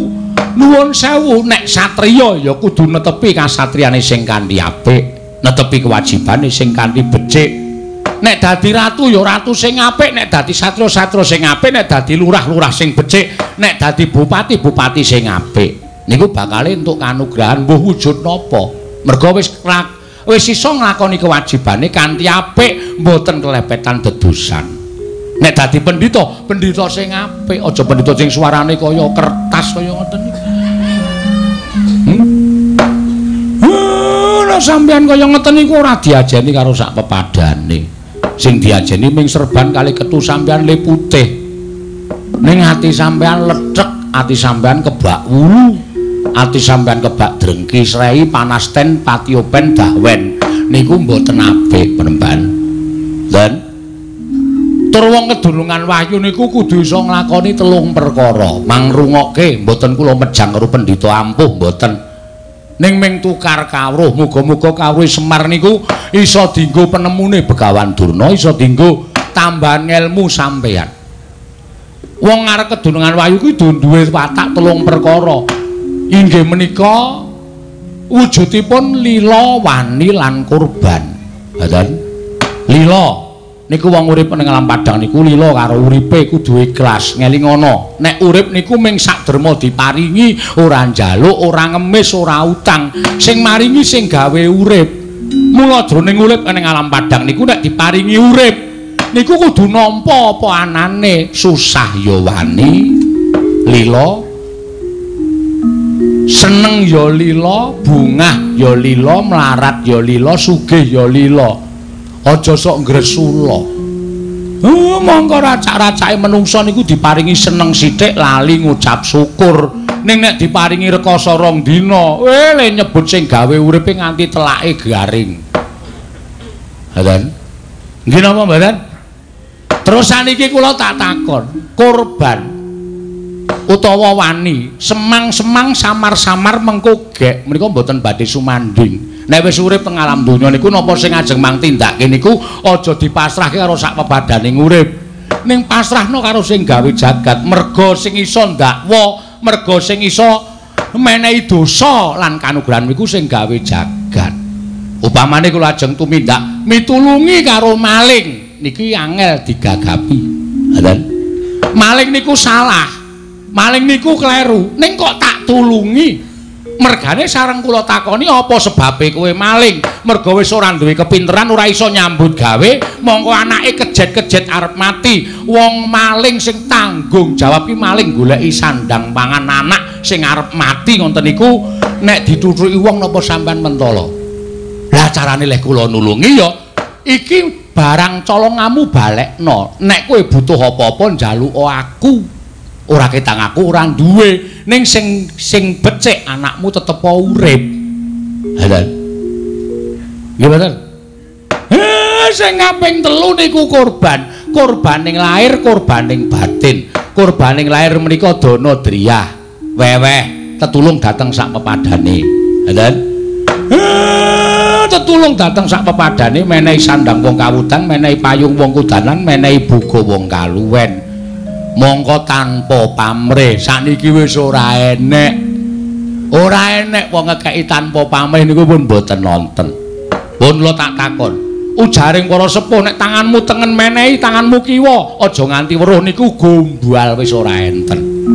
Speaker 1: nuwun sewu, nek satriya ya kudu netepi kasatriyane sing kanthi apik, netepi kewajibane sing kanthi becik. Nek dadi ratu ya ratu sing apik, nek dadi satriya sing apik, nek dadi lurah sing becik, nek dadi bupati sing apik. Niku bakal entuk kanugrahan mbuh wujud napa. Merga wis iso nglakoni kewajibane kanthi apik, mboten kelepetan dedosan. Nek dadi pendhita sing apik, aja pendhita sing suarane kaya kertas kaya ngoten niku. Nek sampeyan kaya ngoten niku ora diajeni karo sak pepadane. Sing diajeni ming serban kali ketu sampeyan le putih. Ning ati sampeyan lecek, ati sampeyan kebak wulu, ati sampeyan kebak drengki srei panas ten patiopen dahwen. Niku mboten apik Penemban. Dan tur wong kedunungan wahyu niku kudu iso nglakoni 3 perkara. Mangrungokke mboten kula mejang karo pendhita ampuh mboten. Ning ming tukar kawruh, muga-muga kawruh Semar niku iso dienggo penemune Begawan Durna, iso dienggo tambahan ilmu sampeyan. Wong arep kedunungan wahyu kuwi duwe watak 3 perkara. Inggih menika wujudipun lila, wani lan kurban. Ngoten. Lila niku wong urip ning alam padang niku lila karo uripe kudu ikhlas ngelingono. Nek urip niku ming sakderma diparingi, ora njaluk, ora ngemis, ora utang. Sing maringi sing gawe urip. Mula jroning urip ning alam padang niku nek diparingi urip, niku kudu nampa apa anane, susah ya wani, lila, seneng ya lila, bungah ya lila, melarat ya lila, sugih ya lila. Aja sok ngresula. Mongko racak-racake menungsa niku diparingi seneng sithik lali ngucap syukur. Ning nek diparingi rekoso 2 dina, le nyebut sing gawe uripe nganti telake garing. Mboten? Nggih napa mboten? Terus saniki kula tak takon, korban utawa wani, semang-semang samar-samar mengko gek menika mboten badhe sumanding. Nek wis urip teng alam donya niku napa sing ajeng mang tindake niku aja dipasrahke karo sak pepadaning urip. Ning pasrahno karo sing gawe jagat, merga sing iso ndakwa, merga sing iso menehi dosa lan kanugrahan niku sing gawe jagat. Upamane kula ajeng tumindak mitulungi karo maling niki angel digagapi. Ngoten. Maling niku salah. Maling niku kleru, ning kok tak tulungi. Mergane sareng kula takoni apa sebabe kowe maling? Merga wis ora duwe kepinteran, ora iso nyambut gawe, mongko anake kejet-kejet arep mati. Wong maling sing tanggung jawab ki maling goleki sandang pangan anak sing arep mati ngoten niku nek ditutuki wong napa sampean mentala. Lah carane leh kula nulungi ya iki barang colongamu balekno. Nek kowe butuh apa-apa njaluk aku. Ora ketang aku ora duwe ning sing becik anakmu tetep urip. Halan. Nggih mboten? Sing kaping 3 niku korban. Korbaning lahir, korbaning batin. Korbaning lahir menika dana driyah. Weweh tetulung dateng sak pepadane. Halan. Tetulung dateng sak pepadane menehi sandang wong kawudan, menehi payung wong kudanan, menehi buga wong kaluwen. Mongko tanpa pamrih sakniki wis ora enek wong ngekeki tanpa pamrih niku pun mboten nonton. Pun lo tak takon ujaring para sepuh nek tanganmu tengen menehi tanganmu kiwa aja nganti weruh niku gombal wis ora enten.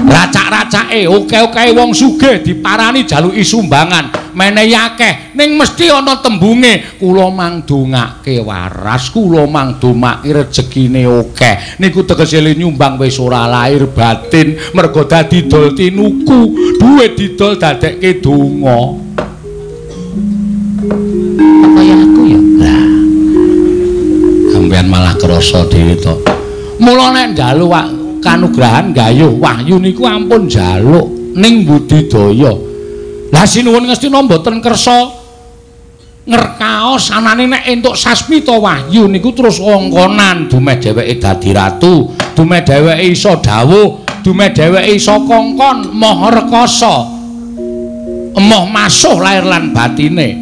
Speaker 1: Racak-racake oke-oke wong sugih diparani jaluki sumbangan menehi akeh ning mesti ana tembunge kula mangdongake waras, kula mangdongake rejekine akeh. Niku tegese nyumbang wis ora lahir batin mergo dadi dol tinuku, duwe didol dadekke donga. Kaya aku ya. Lah. Sampeyan malah krasa dhewe to. Mula nek njaluk kanugrahan gayuh wahyu niku ampun njaluk ning budidaya. Lah sinuwun Ngastina mboten kersa ngerkaos anane nek entuk sasmita wahyu niku terus wongkonan dumeh dheweke dadi ratu, dumeh dheweke iso dawuh, dumeh dheweke iso kongkon moh rekasa. Emoh masuh lahir lan batine.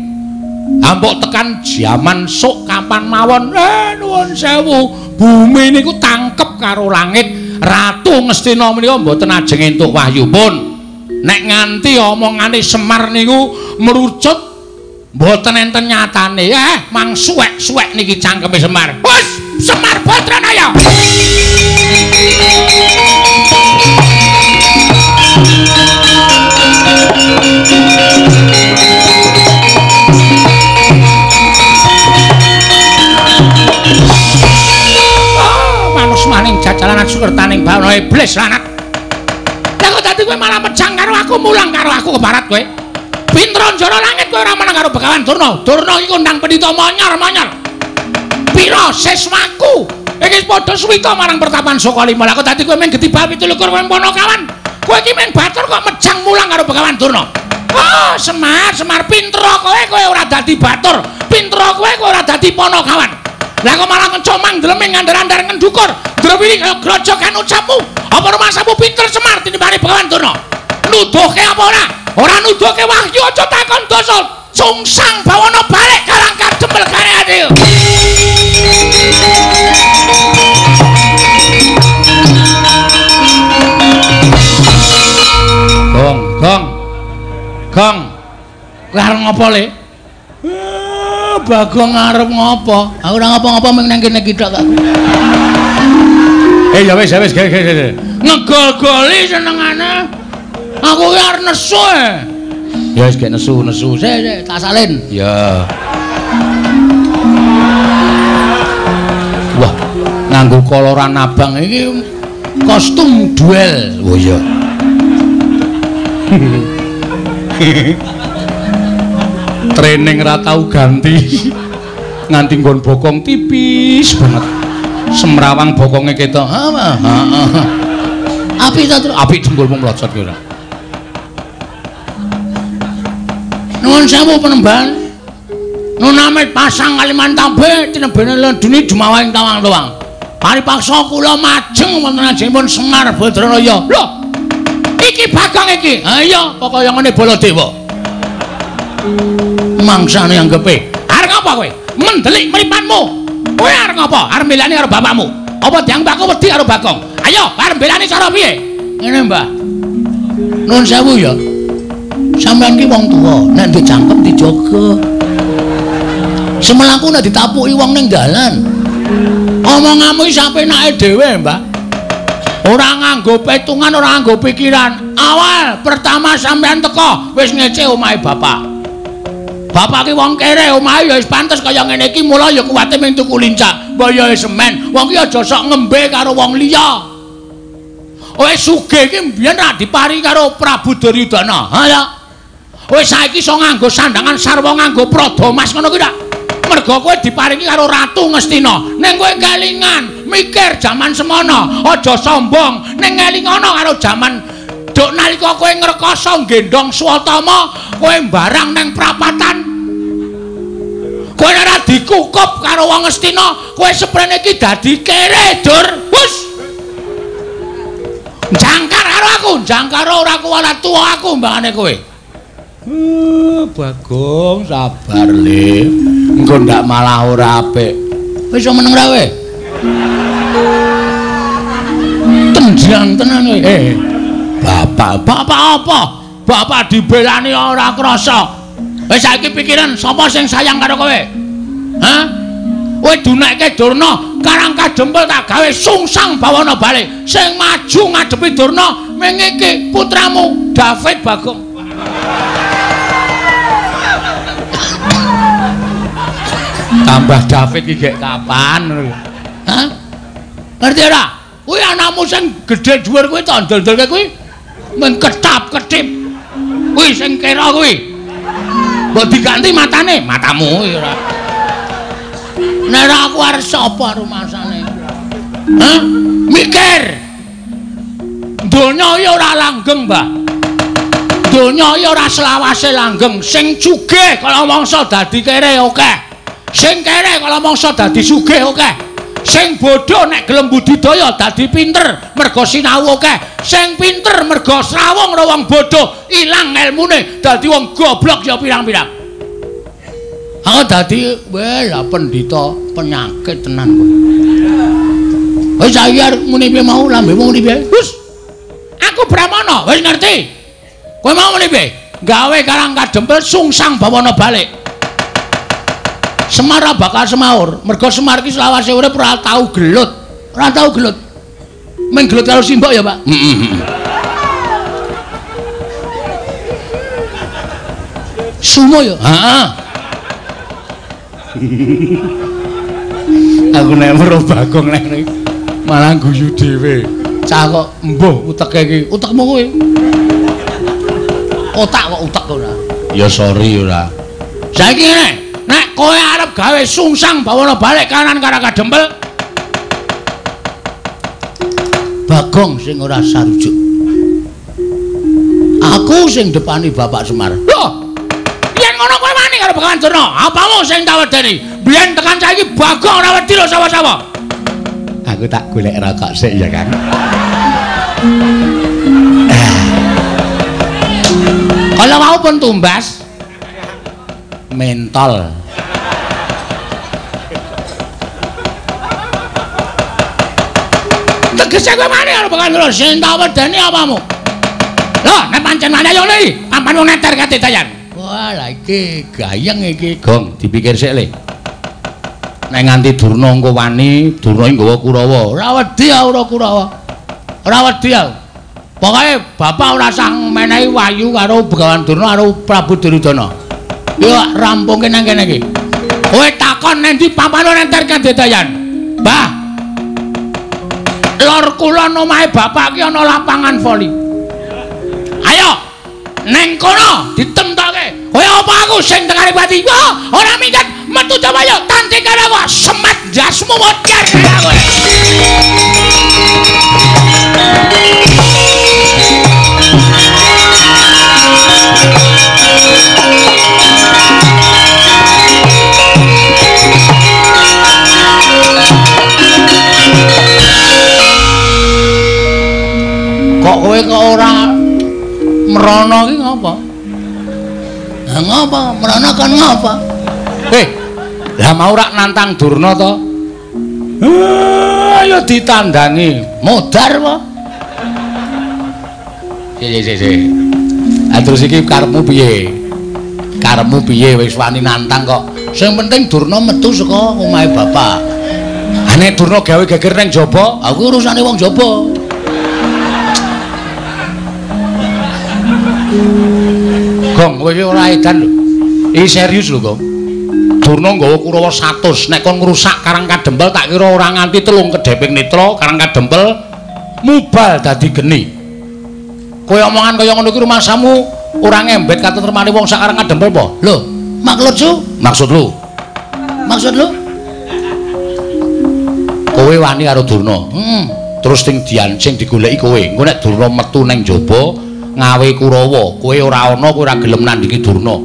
Speaker 1: Ampuk tekan jaman sok kapan mawon nuwun sewu bumi niku tangkep karo langit. Ratu Ngastina menika mboten ajeng entuk wahyu pun. Nek nganti omongane Semar niku merucut mboten enten nyatane. Mang suwek-suwek niki cangkeme Semar. Wes, Semar Badranaya. Maning jajalan sukertaning bawana iblis lanat. Lah kok dadi kowe malah mejang karo aku, mulang karo aku ke barat kowe. Pintra njara langit kowe ora meneng karo Begawan Durna. Durna iki kondang pendhita monyor-monyor. Pira siswaku iki padha suwita marang pertapan Sokalima. Lah kok dadi kowe men gedibal 17 Ponokawan. Kowe iki men batur kok mejang mulang karo Begawan Durna. Oh, Semar pintra kowe ora dadi batur. Pintra kowe ora dadi Ponokawan. Lah kok malah ngecomang dleming ngandar-andar ngendukur. Drewiri kaya grojokan ucapmu. Apa rumasamu pinter Semar tinimbang Begawan Durna? Nuduhke apa ora? Ora nuduhke wahyu aja takon dosa. Sungsang bawana balik kalangkar jembel kareane. Gong. Kowe arep ngopo, Le? Bagong arep ngopo? Aku ora ngopo-ngopo mung nang kene kithok kok. Ya wis. Ngegol-goli senengane. Aku ki arep nesu. Ya wis gek nesu. Sik, tak salin. Ya.
Speaker 2: nganggo koloran abang iki kostum duel. Oh iya. Training ra tau ganti. Nganti nggon bokong tipis banget. Semrawang bokonge ketok. Apik ta, apik jempolmu mlocot kira. Nuwun sewu penemban. Nunamit pasang Kalimantan B tinebene ledune jumawahing tawang-tawang. Paripaksa kula majeng wonten ajengipun Semar Badranaya. Lho. Iki Bagong iki. Ha iya, kaya ngene Baladewa. Mangsane anggepe. Arep apa kowe? Mendelik mripatmu. Kowe arep apa? Arep mbelani karo bapakmu. Apa diambakku wedi karo Bagong? Ayo, arep mbelani cara piye? Ngene, Mbah. Nuwun sewu ya. Sampeyan ki wong tuwa, nek dicangkem dijaga. Semelaku nek ditapuki wong ning dalan. Omonganmu iki sapenake dhewe, Mbah. Ora nganggo petungan, ora nganggo pikiran. Awal pertama sampeyan teko wis ngece omahe bapak. Bapak ki wong kere, omahe ya wis pantes kaya ngene iki, mula ya kuwate ming tuku lincah, mbayahe semen. Wong ki aja sok ngembe karo wong liya. Wis sugih ki mbiyen ra diparingi karo Prabu Duryudana. Ha ya. Wis saiki iso nganggo sandangan sarwa nganggo prada mas ngono ki ta. Mergo kowe diparingi karo Ratu Ngastina. Ning kowe kelingan mikir jaman semono, aja sombong. Ning ngelingono karo jaman dok nalika kowe ngrekoso gendong Swatama, kowe mbarang ning prapatan. Kowe ora dikukup karo wong Ngastina, kowe seprene iki dadi kere, Dur. Wus. Jangkar karo aku, jangkar ora kuwala tuwa aku mbangane kowe. Bagong sabar le. Engko ndak malah ora apik. Wis iso meneng ra kowe? Tenjang tenan kowe. Bapak apa? Bapak dibelani ora krasa. Wis saiki pikiran sapa sing sayang karo kowe? Hah? Kowe dunekke Durna, Karang Kadempel tak gawe sungsang bawana balik. Sing maju ngadepi Durna ming iki putramu David Bagong. Tambah David iki gek kapan? Hah? Ngerti ora? Kuwi anakmu sing gedhe dhuwur kuwi ta ndel-ndelke kuwi men ketap-ketip. Kuwi sing kera kuwi. Mbok diganti matane, matamu ora. Nek aku arep sapa rumasane? Hah? Mikir. Donya ya ora langgeng, Mbah. Donya ya ora selawase langgeng. Sing sugih kala mangsa dadi kere akeh. Sing kere kala mangsa dadi sugih akeh. Sing bodho nek gelem budidaya dadi pinter merga sinau akeh. Sing pinter merga srawung karo wong bodho ilang ilmune dadi wong goblok ya pirang-pirang. Aku dadi lah pendhita penyakit tenan kowe. Wis saiki arep muni piye mau lambemu muni piye? Wis. Aku Brahmana, wis ngerti. Kowe mau muni piye? Gawe Karang Kadempel sungsang bawana balik. Semar bakal semaur, mergo Semar ki selawase urip ora tau gelut. Ora tau gelut. Ming gelut karo simbok ya, Pak? Sumo ya? Heeh. Aku nek weruh Bagong nek malah guyu dhewe. Cah kok mbuh uteke iki. Utekmu kowe. Otak kok utek ora. Ya sorry ora. Saiki ngene. Nek kowe arep gawe sungsang bawana balik kanan Karang Kadempel, Bagong sing ora sarujuk. Aku sing depani Bapak Semar. Loh, yen ngono kowe wani karo Bengawan Durna, apamu sing tak wedeni? Biyen tekan saiki Bagong ora wedi lho sapa-sapa. Aku tak golek rokok sik ya, Kang. Kalau mau pun tumbas mentol. Tegese kowe mani karo Bengawan Durna, sing tak wedeni apamu? Loh, nek pancen mani ayo iki, papan wong neter kate dayan. Wah, lah iki gayeng iki, Gong, dipikir sik le. Nek nganti Durna engko wani, Durna nggawa Kurawa. Ora wedi ora Kurawa. Ora wedi aku. Pokoke bapak ora sang menehi wayu karo Bengawan Durna karo Prabu Duryudana. Yo rampungke nang kene iki. Kowe takon nek ndi pampano nenter Kadedayan. Mbah.
Speaker 1: Lor kulon omahe bapak ki ana lapangan voli. Ayo neng kono ditemtoke. Kaya apa aku sing tekani pati? Ora minggat metu coba yo tanti karo semet jasmu mocer kowe. Kok kowe kok ora merono ki ngapa? Lah ngapa? Merono kan ngapa? Lah mau rak nantang Durna to? Ayo ditandangi. Modar apa? Si. Terus iki karepmu piye? Karepmu piye wis wani nantang kok? Sing penting Durna metu saka omahe bapak. Nek Durna gawe geger ning jaba, aku urusane wong jaba. Gong, kowe iki ora edan lho. Iki serius lho, Gong. Durna nggawa Kurawa 100, nek kon ngrusak Karang Kadempel tak kira ora nganti 3 kedheping netra Karang Kadempel mubal dadi geni. Kowe omongan kaya ngono iki rumasamu ora ngembet katetremane wong sak Karang Kadempel apa? Lho, maksud lu? Maksud lu? Kowe wani karo Durna. Terus sing digoleki kowe. Engko nek Durna metu ning jaba ngawe Kurawa, kowe ora ana, kowe ora gelem nandingi Durna.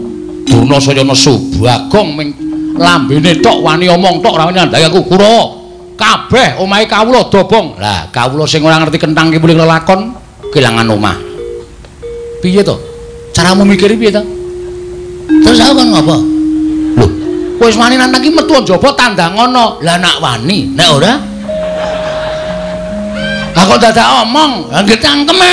Speaker 1: Durna saya nesu, Bagong ming lambene tok wani omong tok ora wani nandhangi aku. Kurawa, kabeh omahe kawula dobong. Lah, kawula sing ora ngerti kentang ki mulih lelakon kelangan omah. Piye to? Caramu mikir piye to? Terus aku kan ngapa? Lho, kowe wis wani nang iki metu njaba tandang ngono. Lah nak wani, nek ora? Aku dadak omong, nggih cangkeme.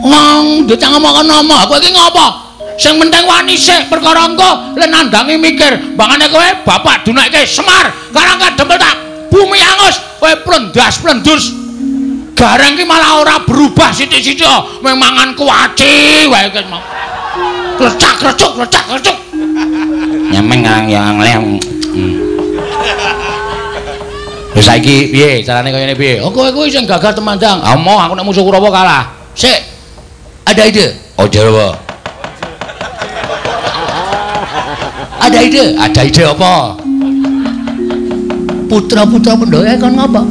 Speaker 1: Wong ndek ngomong ngomong, aku iki ngapa? Sing penting wani sik perkara engko len nandangi mikir. Bangane kowe bapak dunakke Semar, Karang Kadempel tak bumi angus, kowe plendas-plendus. Gareng ki malah ora berubah sithik-sithik, memangan kuaci wae kok. Klecak-klecuk. Nyemeng yang lem. Wis saiki piye carane kaya ngene piye? Oh kowe kuwi sing gagah temandang. Omong aku nek musuh Kurawa kalah. Sik. Ada ide? Ojo apa? Ada ide apa? Putra-putra Pandhawa kon ngapa?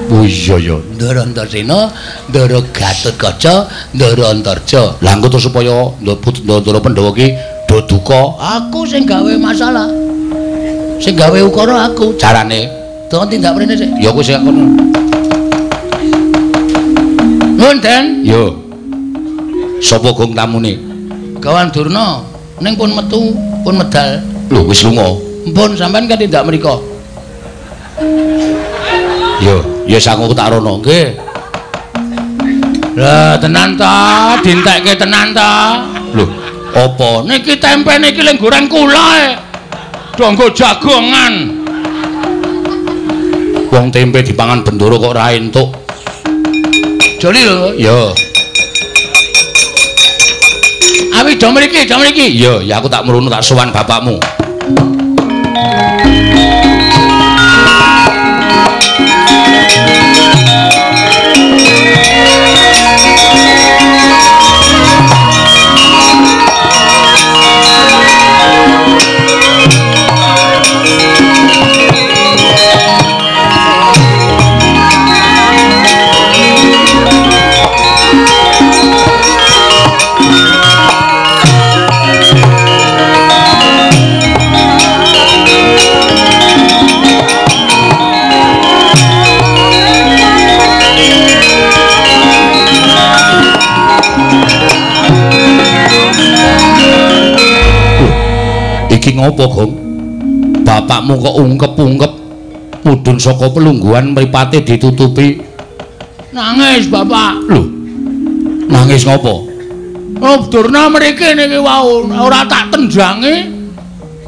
Speaker 1: Oh iya ya, Ndara Antarsena, Ndara Gatotkaca, Ndara Antarja. Lah engko to supaya Ndara Pandhawa ki do duka, aku sing gawe masalah. Sing gawe ukara aku. Carane, to tindak mrene sik. Ya kowe sing kono. Ngonten? Yo. Sapa gong tamune? Kawan Durna, ning pun metu, pun medal. Lho wis lunga. Mpun sampean kan tindak mriko. Yo, ya sangu tak rono, nggih. Lah tenan ta, dintekke tenan ta. Lho, apa? Niki tempe niki lek goreng kula. Donggo jagongan. Wong tempe dipangan Bendoro kok ora entuk. Joli lho. Ya. Awi do mriki. Ya aku tak mrono tak sowan bapakmu. Ngopo Gong? Bapakmu kok ungkep-ungkep mudhun saka pelungguhan mripate ditutupi. Nangis bapak. Lho. Nangis ngopo? Oh, Durna mriki niki wau ora tak tendhangi.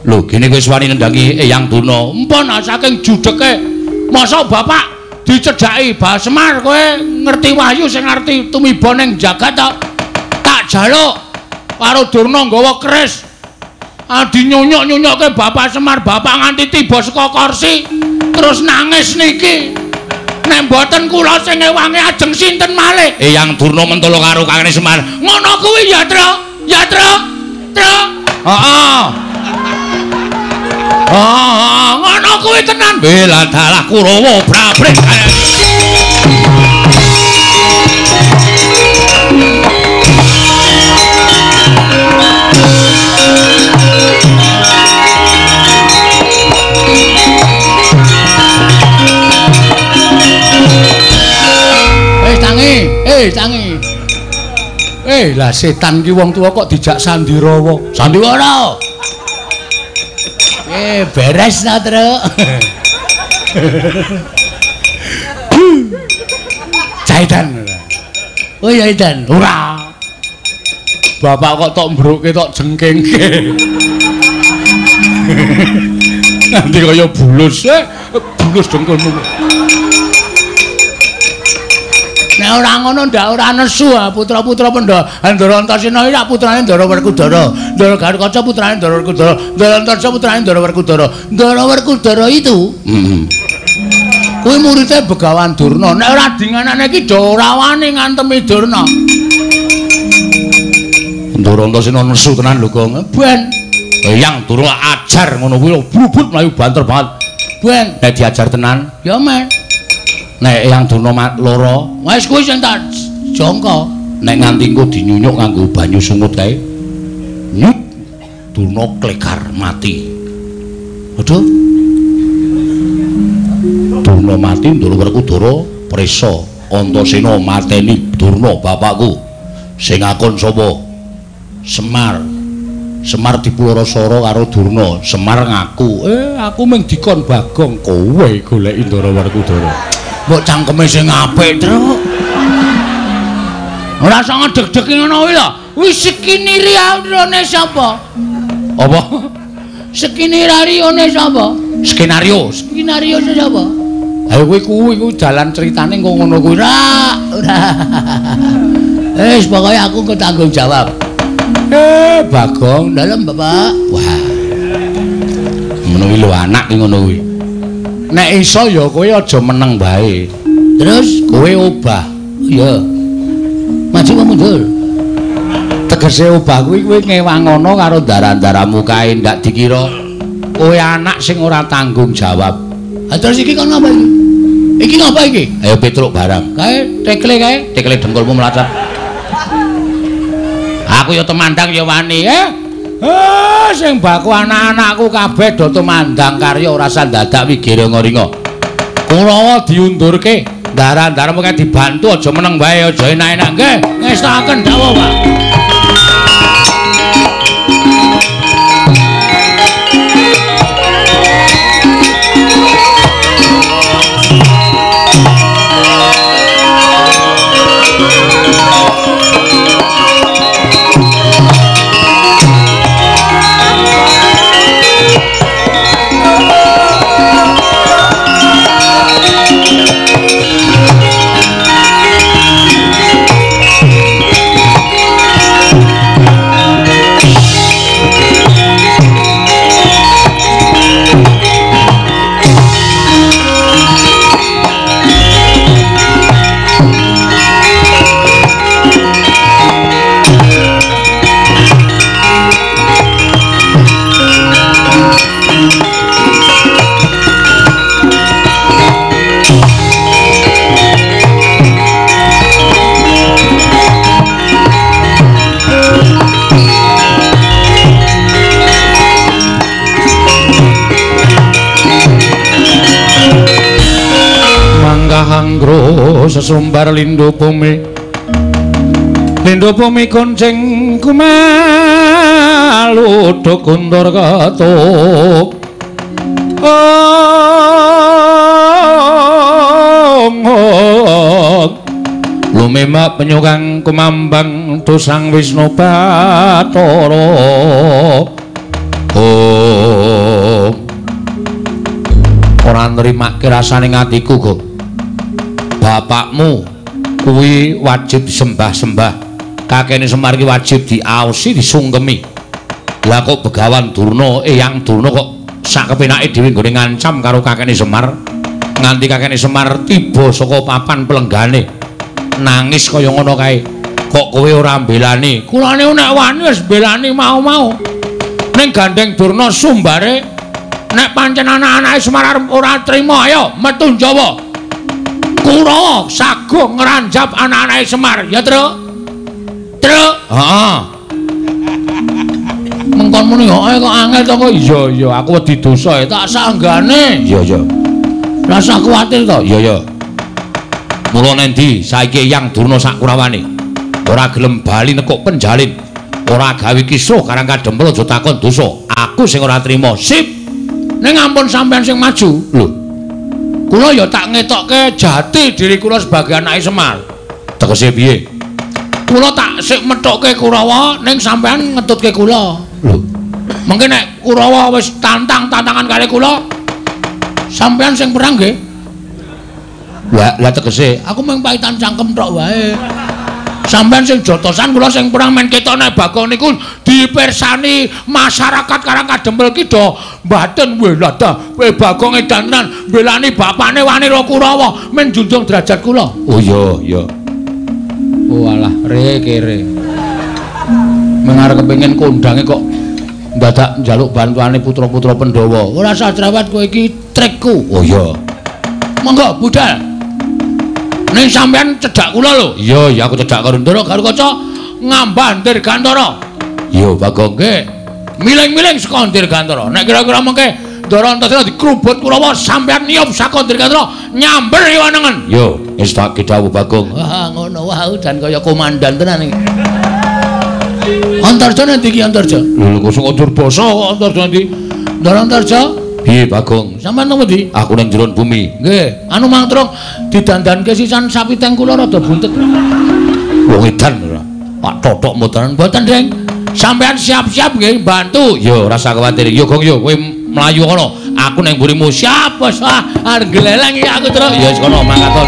Speaker 1: Lho, gene wis wani nendangi Eyang Durna. Mpun saking judeke. Masa bapak dicedhaki Mbah Semar kowe ngerti wahyu sing ngerti tumiba ning jagat ta? Tak jaluk karo Durna nggawa keris. dinyonyok-nyonyokke Bapak Semar, bapak nganti tiba saka kursi terus nangis niki. Nek mboten kula sing ngewangi ajeng sinten malih?
Speaker 2: Eyang Durna mentolo karo Kakang Semar.
Speaker 1: Ngono kuwi ya, Tru. Ya, Tru. Tru. Heeh. Ngono kuwi tenan.
Speaker 2: Bela dalah Kurawa brabrik.
Speaker 1: Tangi. Lah setan ki wong tuwa kok dijak Sandiwara. Sandiwara. Beres ta, Tru. Jaidan. Oh ya Jaidan. Ora. Bapak kok tok mbruke tok jengkengke. Nanti kaya bulus, bulus dengkulmu. Nek ora ngono ndak ora nesu putra-putra Ndara Antasena iki putrane Ndara Werkudara. Ndara Garukaca putrane Ndara Werkudara. Ndara Antasena putrane Ndara Werkudara. Ndara Werkudara itu kuwi muridé Begawan Durna. Nek ora dinganane iki do ora wani ngantemi Durna.
Speaker 2: Ndara Antasena nesu tenan lho, Gong.
Speaker 1: Ben.
Speaker 2: Eyang Durna ajar ngono kuwi brubut mlayu banter banget.
Speaker 1: Ben,
Speaker 2: nek diajar tenan,
Speaker 1: ya men.
Speaker 2: Nek Eyang Durna lara,
Speaker 1: wis kuwi sing tak jangka.
Speaker 2: Nek nganti engko dinyunyuk nganggo banyu sungut kae. Nyut Durna klekar mati. Aduh. Durna mati Ndara Werkudara prisa Antasena mateni Durna bapakku. Sing ngakon sapa? Semar dipurasara karo Durna. Semar ngaku, aku mung dikon Bagong, kowe goleki Ndara Werkudara.
Speaker 1: Mbok cangkeme sing apik, Truk. Ora usah ngedeg-degi ngono kuwi lho. Wis skenario-ne sapa?
Speaker 2: Apa?
Speaker 1: Skenario-ne sapa?
Speaker 2: Skenario
Speaker 1: sapa?
Speaker 2: Ayo kuwi dalan critane kok ngono kuwi.
Speaker 1: Ora. Wis pokoke aku kok tanggung jawab.
Speaker 2: Bagong
Speaker 1: dalem, Bapak.
Speaker 2: Wah. Menawi lho anak ki ngono kuwi. Nek iso ya kowe aja meneng bae.
Speaker 1: Terus
Speaker 2: kowe obah.
Speaker 1: Iya. Maju apa mundur?
Speaker 2: Tegese obah kuwi kowe ngewangono karo ndara-ndaramu kae ndak dikira kowe anak sing ora tanggung jawab.
Speaker 1: Terus iki kon ngapa iki? Iki ngapa iki?
Speaker 2: Ayo petruk barang.
Speaker 1: Kae tekle
Speaker 2: dengkulmu mlacak. Aku ya temandang ya wani, sing baku anak-anakku kabeh do temandang karya ora usah dadak wigire ngoringa. Kurawa diundurke, ndara-ndaramu kae dibantu aja meneng bae aja enak-enak nggih. Ngestakaken dawuh, Pak. Anggro sesumbar lindho bumi gonceng kumalu dokundur katuk lumemak penyugang kumambang dosang Wisnu Bathara ora nrimake rasane atiku kok. Bapakmu kuwi wajib disembah-sembah. Kakene Semar ki wajib diaosi, disungkemi. Lah kok Begawan Durna, Eyang Durna kok sak kepenake dhewe nggone ngancam karo kakene Semar. Nganti kakene Semar tiba saka papan pelenggane. Nangis kaya ngono kae. Kok kowe ora mbelani? Kulane nek wani wis mbelani mau-mau. Ning gandeng Durna sumbare nek pancen anak-anake Semar ora trima ayo metu Jawa. Kurawa sagung ngranjap anak-anake Semar, ya, Truk? Truk? Heeh. Mengkon muni kok angel to kok. Iya, aku wedi dosa tak sanggane. Iya. Rasa kuwatir to. Iya. Mula nendi saiki Eyang Durna sak kurawane. Ora gelem bali nekuk penjalin. Ora gawe kisruh karang kadempel aja takon dosa. Aku sing ora trima. Sip. Ning ampun sampean sing maju. Lho. Kula ya tak ngetokke jati diri kula sebagai anake Semar. Tegese piye? Kula tak sik methokke Kurawa ning sampean ngetutke kula. Lho. Mengke nek Kurawa wis tantangan kali kula, sampean sing perang nggih. Lah tegese aku mung paitan cangkem tok wae. Sampeyan sing jotosan kula sing perang men ketok nek Bagong niku dipirsani masyarakat Karang Kadempel ki do mbaten weh lah dah Bagong edanan mbelani bapakne wani ro Kurawa men junjung derajat kula. Oh iya. Oh alah kere. Mengarep kepengin kondange kok dadak njaluk bantuane putra-putra Pandhawa. Ora sajrawat kowe iki trikku. Oh iya. Monggo budal. Ning sampean cedhak kula lho. Iya, aku cedhak karo Ndara karo kaca ngambah Dirgantara. Iya, Bagong nggih. Miling-miling saka Dirgantara. Nek kira-kira mengke Ndara Antasena dikrubut Kurawa sampean niup saka Dirgantara nyamber wanengen. Yo, wis tak dawuh Bagong. Wah, ngono wae dan kaya komandan tenan iki. Antarja nanti ki Antarja. Lho kok sing ndur basa kok Antarja nanti. Ndara Antarja piye Bagong? Sampeyan nang ndi? Aku ning jero bumi. Nggih, anu mangtruk didandanke sisan sapi teng kula rada buntet. Wong edan ora. Pak totok mboten, Deng. Sampeyan siap-siap nggih bantu. Yo ora usah kuwatir. Yo Gong yo kowe mlayu kono. Aku ning mburimu siap bos. Arep gleleng iki aku terus. Ya wis kono mangkat to.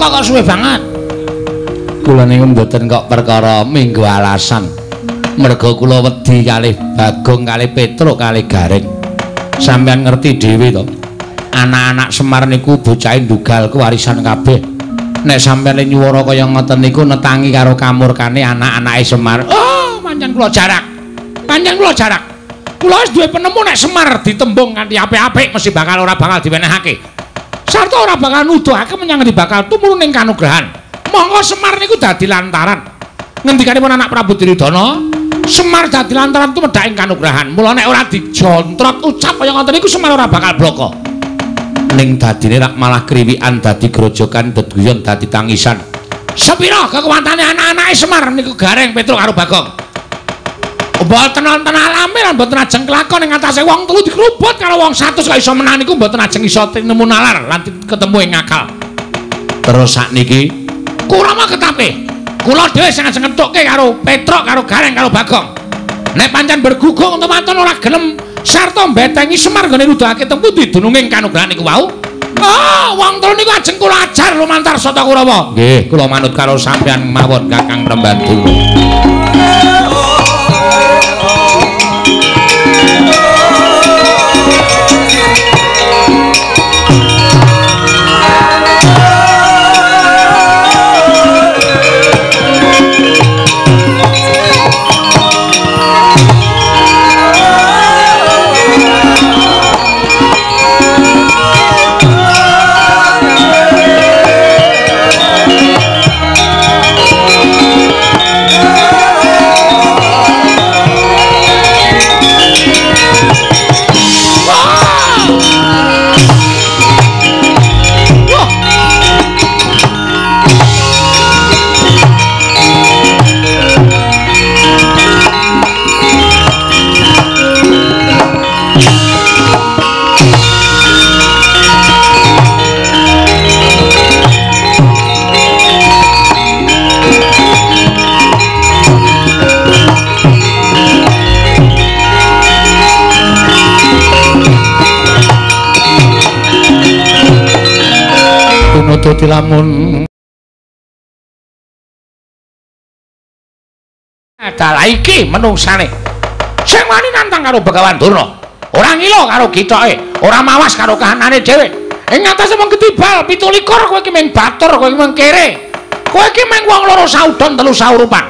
Speaker 2: Kok suwe banget. Kula niku mboten kok perkara minggu alasan. Merga kula wedi kalih Bagong kalih Petruk kalih Gareng. Sampeyan ngerti dhewe to. Anak-anak Semar niku bocah ndugal kewarisan kabeh. Nek sampeyan nyuwara kaya ngoten niku netangi karo kamurkane anak-anake Semar. Oh, pancen kula jarak. Kula wis duwe penemu nek Semar ditembung kanthi apik-apik mesti ora bakal diwenehake. Sarta ora bakal nuduhake menyang ngendi bakal tumurun ning kanugrahan. Monggo Semar niku dadi lantaran. Ngendikanipun anak Prabu Duryudana, Semar dadi lantaran tumedhak ing kanugrahan. Mula nek ora dijontrot ucap kaya ngoten niku Semar ora bakal bloko. Ning dadine rak malah kriwikan dadi grojokan deduyon dadi tangisan. Sepira kekuwatane anak-anake Semar niku Gareng Petruk karo Bagong. Mboten wonten alami lan mboten ajeng kelakon ing atase wong telu dikrubut karo wong 100 kok iso menang niku mboten ajeng iso nemu nalar lan ketemu ing akal. Terus sakniki Kurama ketape. Kula dhewe sing ajeng ngethukke karo Petruk karo Gareng karo Bagong. Nek pancen bergugung temanten ora gelem sarta mbetengi Semar gone nuduhake tempu dununging kanugrahan niku wau.
Speaker 1: wong telu niku ajeng kula ajar lumantar Sata Kurawa.
Speaker 2: Nggih, kula manut karo sampeyan mawon Kakang Rembanduna.
Speaker 1: Dadi lamun adalah iki menungsane sing wani nantang karo Begawan Durna, ora ngilo karo gitoke, ora mawas karo kahanane dhewe. Ing ngatasé wong ketibal 17 kowe iki mung batur, kowe iki mung kere. Kowe iki mung wong loro saudon telu saurupan.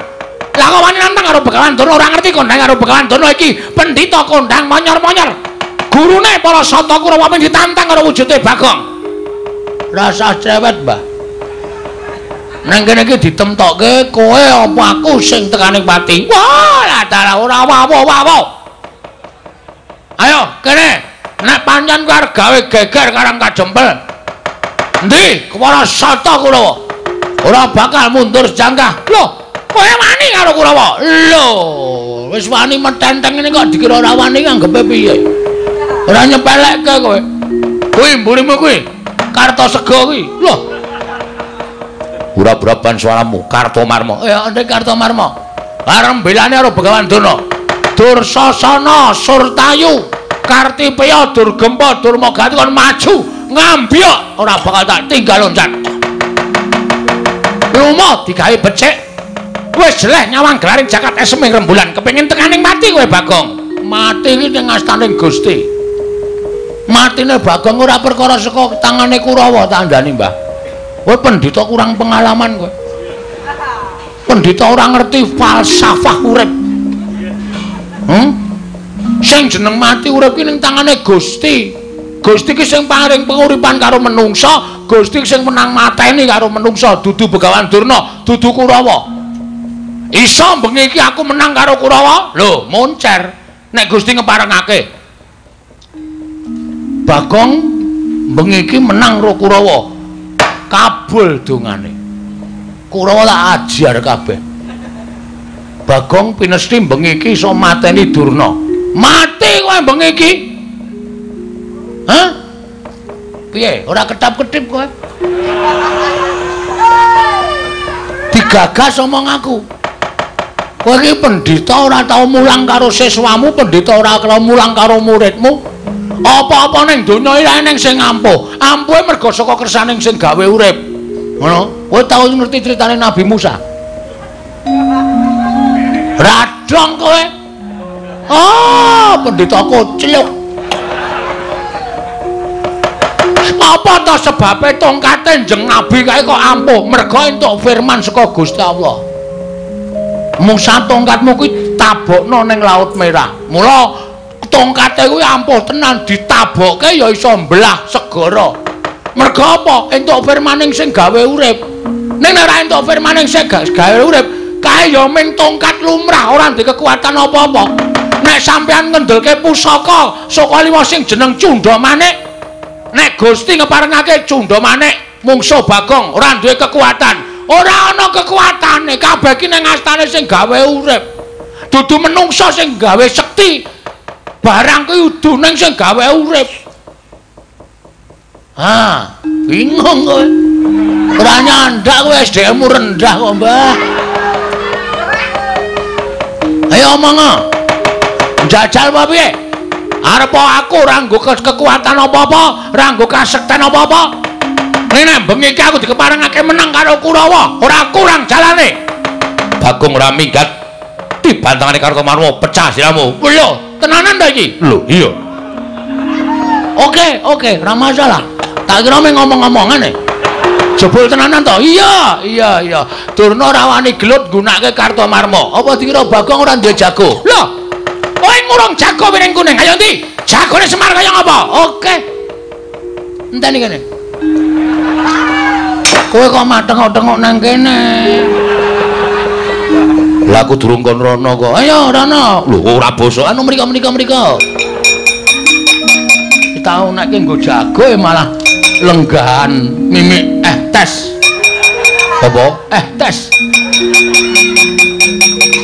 Speaker 1: Lah kok wani nantang karo Begawan Durna ora ngerti kondang karo Begawan Durna iki pendhita kondang monyor-monyor. Gurune para Sata Kurawa mung ditantang karo wujude Bagong. Rasa cerewet, Mbah. Nang kene iki ditemtokke kowe apa aku sing tekaning pati. Wah, lah ora apa-apa. Ayo, kene. Nek pancen kowe arep gawe geger karang kajempel. Endi para Sata Kurawa? Ora bakal mundur jangkah. Lho, kowe wani karo Kurawa? Lho, wis wani metenteng ngene kok dikira ora wani anggepe piye? Ora nyepelekke kowe. Kuwi mburimu kuwi. Kartosega kuwi. Lho. Ura-uraban suaramu Kartomarma. Ya, ndek Kartomarma. Arep mbelane karo Begawan Durna. Dursasana, Surtayu, Kartipeya, Durgempa, Durmagati kon maju ngambyok ora bakal tak tinggal loncat. Lumo digawe becik. Wis jeleh nyawang gelaring jagat eseming rembulan kepengin tekaning mati kowe Bagong. Mati iki ning astaning Gusti. Matine Bagong ora perkara saka tangane Kurawa tandani, Mbah. Kowe pendhita kurang pengalaman kowe. Pendhita ora ngerti falsafah urip. Sing jeneng mati urip ki ning tangane Gusti. Gusti ki sing paring penguripan karo menungsa, Gusti sing menang mateni karo menungsa, dudu Begawan Durna, dudu Kurawa. Iso bengi iki aku menang karo Kurawa? Lho, moncer. Nek Gusti ngeparengake Bagong bengi iki menang karo Kurawa. Kabul dongane. Kurawa tak ajar kabeh. Bagong pinesti bengi iki iso mateni Durna. Mati kowe bengi iki. Hah? Piye? Ora ketap-ketip kowe? Digagas omong aku. Kowe iki pendhita ora tau mulang karo siswamu, pendhita ora tau mulang karo muridmu. Apa-apa ning donya iki ning sing ampuh. Ampuhe mergo saka kersaning sing gawe urip. Ngono. Kowe tau ngerti critane Nabi Musa? Radong kowe. Oh, pendhita kocluk. Apa to sebabe tongkate njeng Nabi kae kok ampuh? Mergo entuk firman saka Gusti Allah. Musa tongkatmu kuwi tabokno ning Laut Merah. Mula tongkate kuwi ampuh tenan ditabokke ya iso mbelah segara. Mergo apa? Entuk firmaning sing gawe urip. Ning ora entuk firmaning sing gawe urip, kae ya ming tongkat lumrah ora ndek kekuatan apa-apa. Nek sampean ngendelke pusaka saka liwa sing jeneng Cunda Manik, nek Gusti ngeparengake Cunda Manik, mungsuh Bagong ora duwe kekuatan. Ora ana kekuatane, kabeh iki ning astane sing gawe urip. Dudu menungsa sing gawe sekti. Barang kuwi udune sing gawe urip. Ah, bingung kowe. Ora nyandak kowe SDM-mu rendah kok, Mbah. Ayo omong. Njajal apa piye? Arep aku ora nggo kekuatan apa-apa, ora nggo kasekten apa-apa. Nek bengi iki aku dikeparengake menang karo Kurawa, ora kurang jalane. Bagong ora minggat dibantangane karo Marmo pecah siramu. Lho, tenanan ta iki? Lho, iya. Oke, ora masalah. Tak kira mung ngomong-ngomongan jebul tenanan to? Iya. Durna ora wani gelut gunakake Kartomarma. Apa dikira Bagong ora duwe jago? Lho, kowe ngurung jago piring kuning. Ayo ndi? Jagone Semar kaya ngapa? Oke. Enteni kene. Kowe kok mateng-tengok nang kene. Lah aku durung kon rono kok. Ayo rono. Lho ora basa anu mriko. Tau nek nggo jago malah lenggahan mimik tes. Apa? Tes.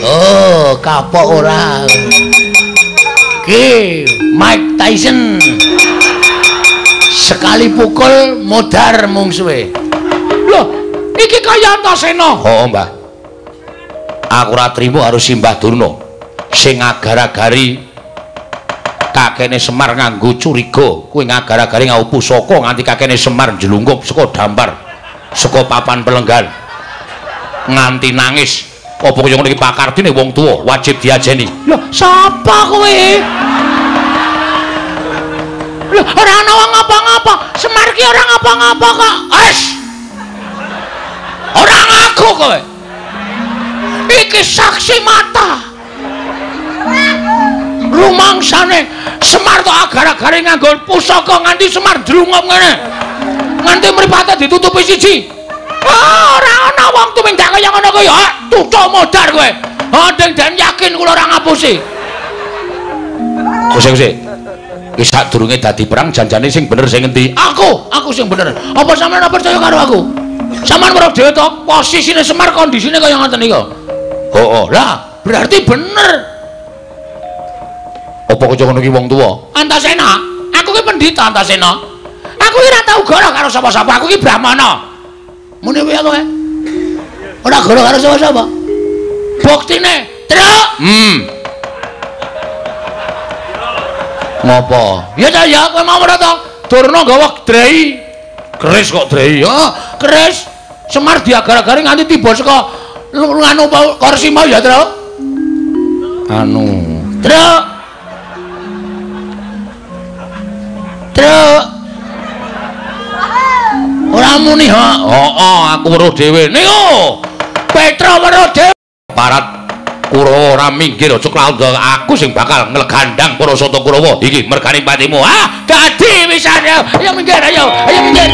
Speaker 1: Oh, kapok ora. Ki, Mike Tyson. Sekali pukul modar mungsuhe. Loh, iki kaya Antasena. Oh, Mbah. Aku ora trimo harus simbah Durna. Sing agar-agari kakene Semar nganggo curiga. Kuwi ngagar-agari ngau pusaka nganti kakene Semar njlungkup saka dampar, saka papan pelenggan. Nganti nangis. Apa kaya ngono iki pakardine wong tuwa wajib diajeni. Lho, sapa kowe? Lho, ora ana wong ngapa-ngapa. Semar ki ora ngapa-ngapa kok. Wes. Ora ngaku kowe. Iki saksi mata. Rumangsane Semar tok agar-agare nganggo pusaka nganti Semar drungup ngene. Nganti mripate ditutupi siji. Ora ana wong tumindak kaya ngono kuwi. Tutuk modar kowe. Den yakin kula ora ngapusi. Kusik. Iki sadurunge dadi perang janjane sing bener sing endi? Aku sing bener. Apa sampean ora percaya karo aku? Sampeyan weruh dhewe to posisine Semar kondisine kaya ngoten iki. Oh, lah berarti bener. Apa kaya ngono iki wong tuwa? Antasena, aku ki pendhita Antasena. Aku ki ora tau goro karo sapa-sapa, aku ki brahmana. Mune wae kowe. Ora goro karo sapa-sapa. Buktine, Truk. Ngopo? Ya ta ya, kowe mau ora to? Durna gawa drei. Keris kok drei. Oh, keris. Semar diagar-agari nganti tiba saka anu kursi mau ya, Truk. Truk. Ora muni ha. Aku weruh dhewe. Niku. Petra weruh dhewe. Parat Kurawa ora minggir aja klaudha aku sing bakal nglegandang para Sata Kurawa. Iki mergane patimu. Dadi wisan ya. Ayo minggir ayo. Ayo minggir.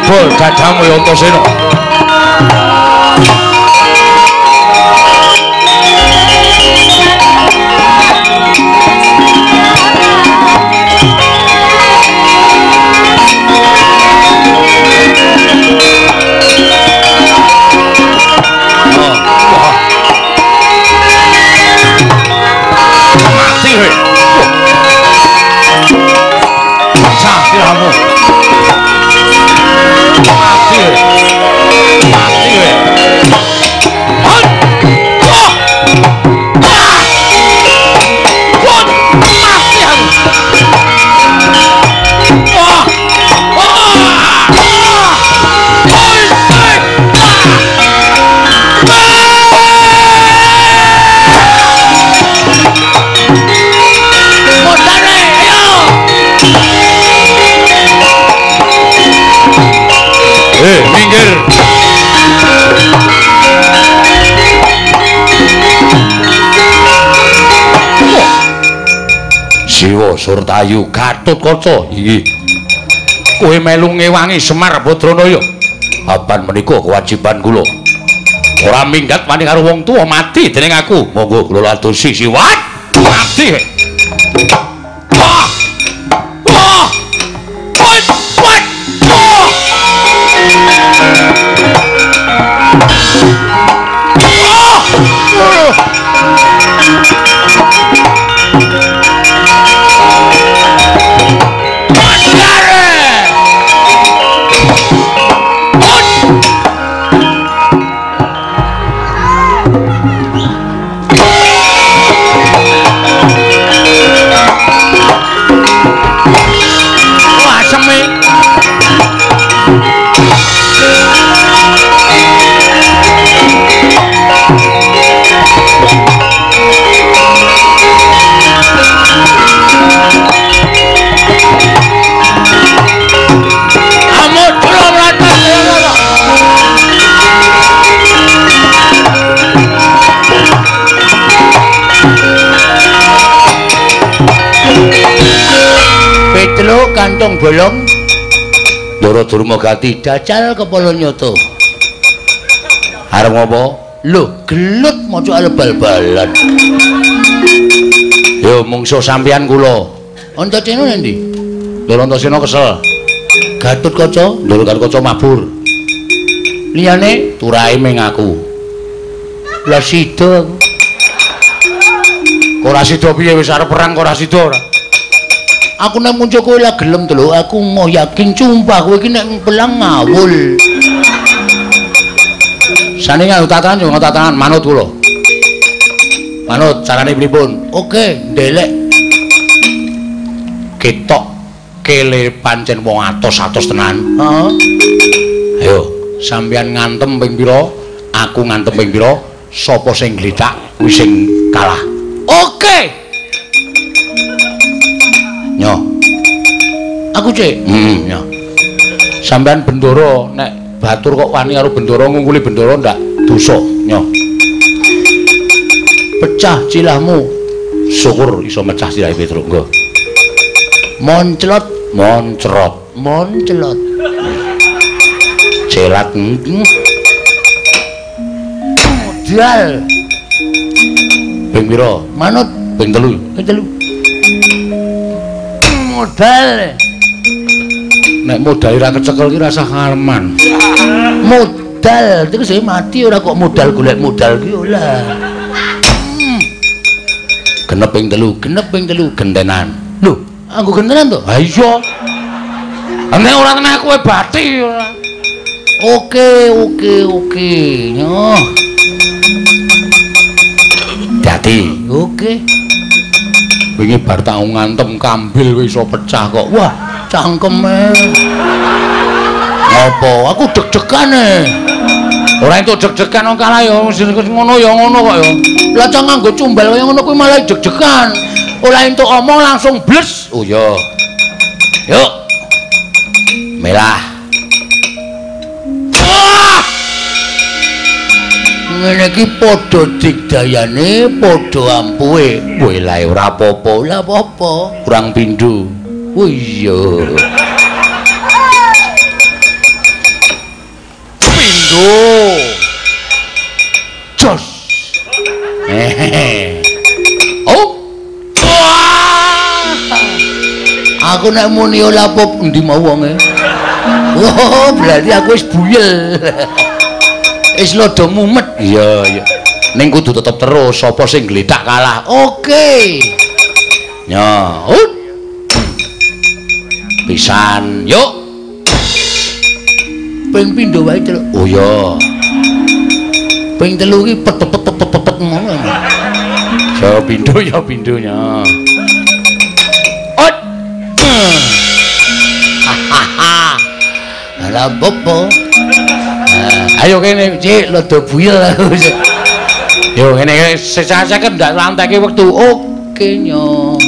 Speaker 2: Jebol dadamu ya Antasena. Siwa Surtayu Gatotkaca iki kowe melu ngewangi Semar Badranaya apan menika kewajiban kula ora minggat wani karo wong tuwa mati dening aku monggo kula adosi siwat mati kantong bolong Ndara Durmagati dacal kepala nyoto arep ngopo lho gelut maca bal-balan yo mungsuh sampeyan kula Antasena endi Ndara Antasena kesel Gatotkaca Ndara Gatotkaca mabur liyane turahe ming aku lah sida ora sida piye wis arep perang ora sida ora aku nek muncul kowe lah gelem to lho aku mau yakin sumpah kowe iki nek pelang ngawul sane nganu tatanan yo tatanan manut kula manut carane pripun oke ndelek ketok kele pancen wong atos-atos tenan heeh ayo sampeyan ngantem ping pira aku ngantem ping pira sapa sing glithak kuwi sing kalah oke Nyo. Aku cek. Nyo. Sampean Bendoro nek batur kok wani karo Bendoro ngungkuli Bendoro ndak dosa, Nyo. Pecah cilahmu. Syukur iso mecah cilahe Petruk, nggo. Monclot, moncrot. Celat. Modal. Ping pira? Manut ping 3. Ping 3. Modal nek modal ora kecekel ki rasa karman modal terus mati ora kok modal golek modal ki ora genep ping 3 gentenan lho aku gentenan to ha iya nek ora tenan kowe bati ora oke nyo dadi oke wingi bar tak ngantem kambil wis iso pecah kok. Wah, cangkeme. Ngopo? Aku deg-degan Ora entuk deg-degan wong kalah ya ngono kok ya. Lah cang nganggo cumbal kaya ngono kuwi malah deg-degan. Ora entuk omong langsung bles. Oh ya. Yuk. Merah. Ngene iki padha digdayane, padha ampuhe. Kowe lae ora apa-apa, lha apa-apa. Kurang pindho. Oh iya.
Speaker 1: Waduh. Jos. Oh. Wah. Aku nek muni ora apa endi mau wonge. Oh, berarti aku wis buyel. Wis lodo mumet. Iya, iya. Ning kudu tetep terus sapa sing gledak kalah. Oke. Ya, pisan, yuk. Ping pindho wae, Tru. Oh ya. Ping telu iki pet ngono. Ya pindhonya. Ot. Ala popo. Ayo kene, Cik, lodo buyel aku. Yo ngene sesake ndak lanteke wektu. Oke nyo.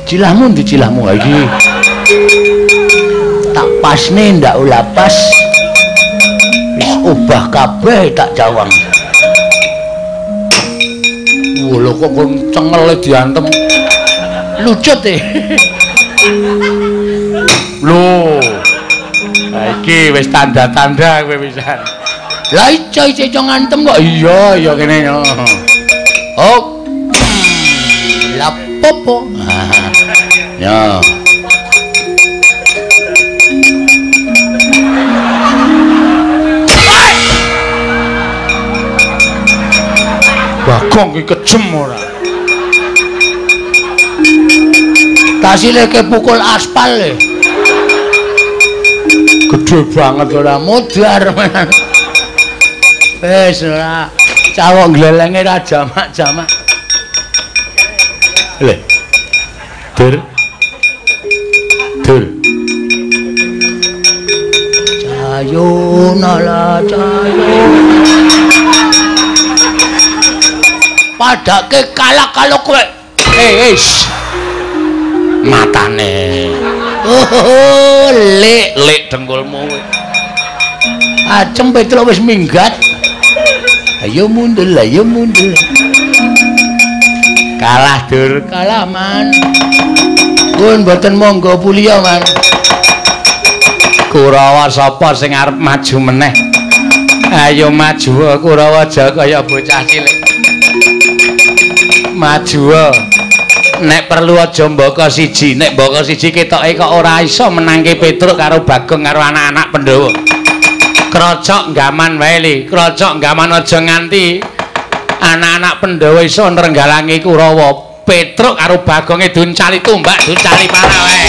Speaker 1: Cilahmu ndi cilahmu iki? Tak pasne ndak ula pas. Wis obah kabeh tak jawang. Lho kok cengele diantem. Lucut e. Lho. Iki wis tanda-tanda kowe pisan. Lah ijo ngantem kok. Iya kene yo. Oh. La popo. Ya. Bagong iki kejem ora. Tasile kepukul aspal le. Gede banget ora modar. Wis ora cawok glelenge ra jamak-jamak. Le. Dur. Cayo nala cayo. Padake kalah kalau kowe. Wis. Matane. Oh, lek dengkulmu kowe. Acem Petruk wis minggat. Ayo mundur. Kalah Dur, kalah man. Pun mboten monggo puliya man. Kurawa sapa sing arep maju meneh? Ayo maju Kurawa aja kaya bocah cilik. Maju. Nek perlu aja mbaka siji, nek mbaka siji ketoke kok ora iso menangke Petruk karo Bagong karo anak-anak Pandhawa. Krocok gaman wae li, krocok gaman aja nganti anak-anak Pandhawa iso nrenggalangi Kurawa. Petruk karo Bagonge duncali tumbak, duncali panah wae.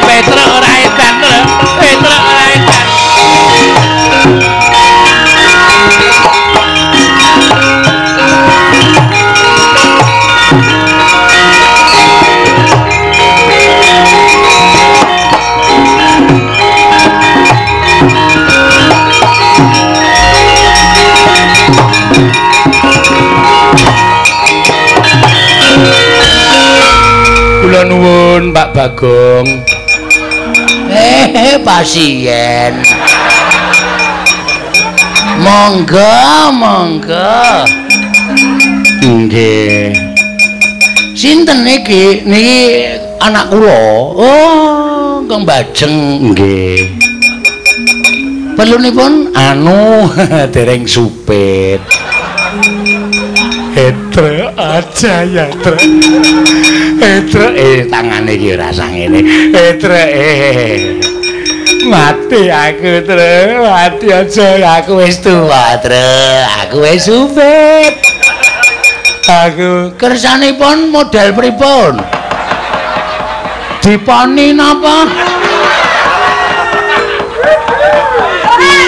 Speaker 1: Petruk ora edan, Petruk ora edan. Kula nuwun Pak Bagong. Pasien. Monggo. Nggih. Sinten niki? Niki anak kula. Oh, Kang Bajeng nggih. Perlunipun anu dereng supit. Etre aja ya, Tre. Etre tangane iki ora sang ngene. Etre mati aku, Tre. Mati aja aku wis tuwa, Tre. Aku wis supit. Aku kersanipun model pripun? Diponi napa?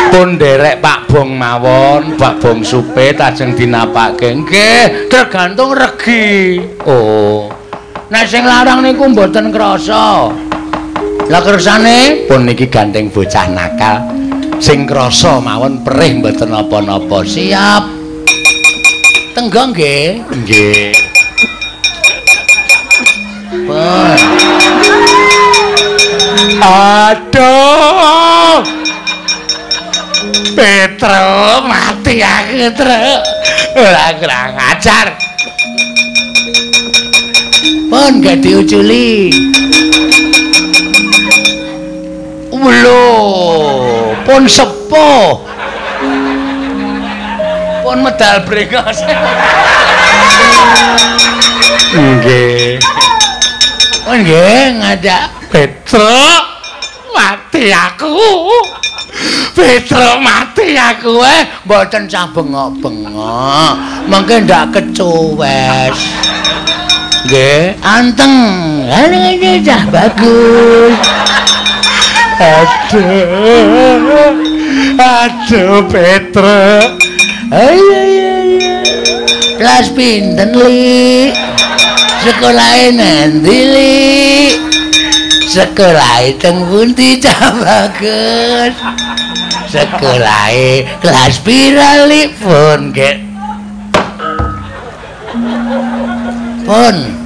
Speaker 1: Pun derek Pak Bong mawon, Pak Bong supit ajeng dinapake. Nggih, tergantung regi. Oh. Nek sing larang niku mboten krasa. Lah kersane pun niki gandeng bocah nakal. Sing krasa mawon perih mboten napa-napa. Siap. Tenggo nggih. Nggih. Pun. Aduh. Petro mati aku, Tru. Ora kurang ajar. Pun gak diuculi. Lho, pun sepuh. Pun medal brengos. Nggih. Pun nggih ngajak Petro mati aku. Petro mati aku mboten cah bengok-bengok. Mengke ndak kecuwes. Nggih, anteng. Ini cah bagus. Aduh Petro. Ayo. Kelas pinten li? Sekolahe nendi li? Sekolahe teng pundi cah bagus? Sekolahe kelas pira li pun nggih. Pun.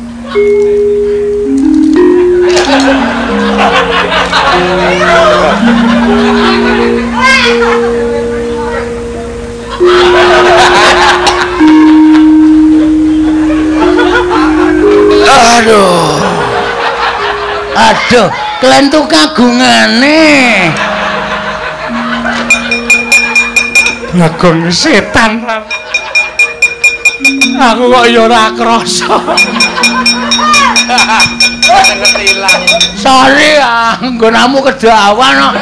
Speaker 1: Aduh, kalian tuh kagungane. Ngagung setan. Aku kok ya ora krasa. Sorry nggonamu kedawan kok.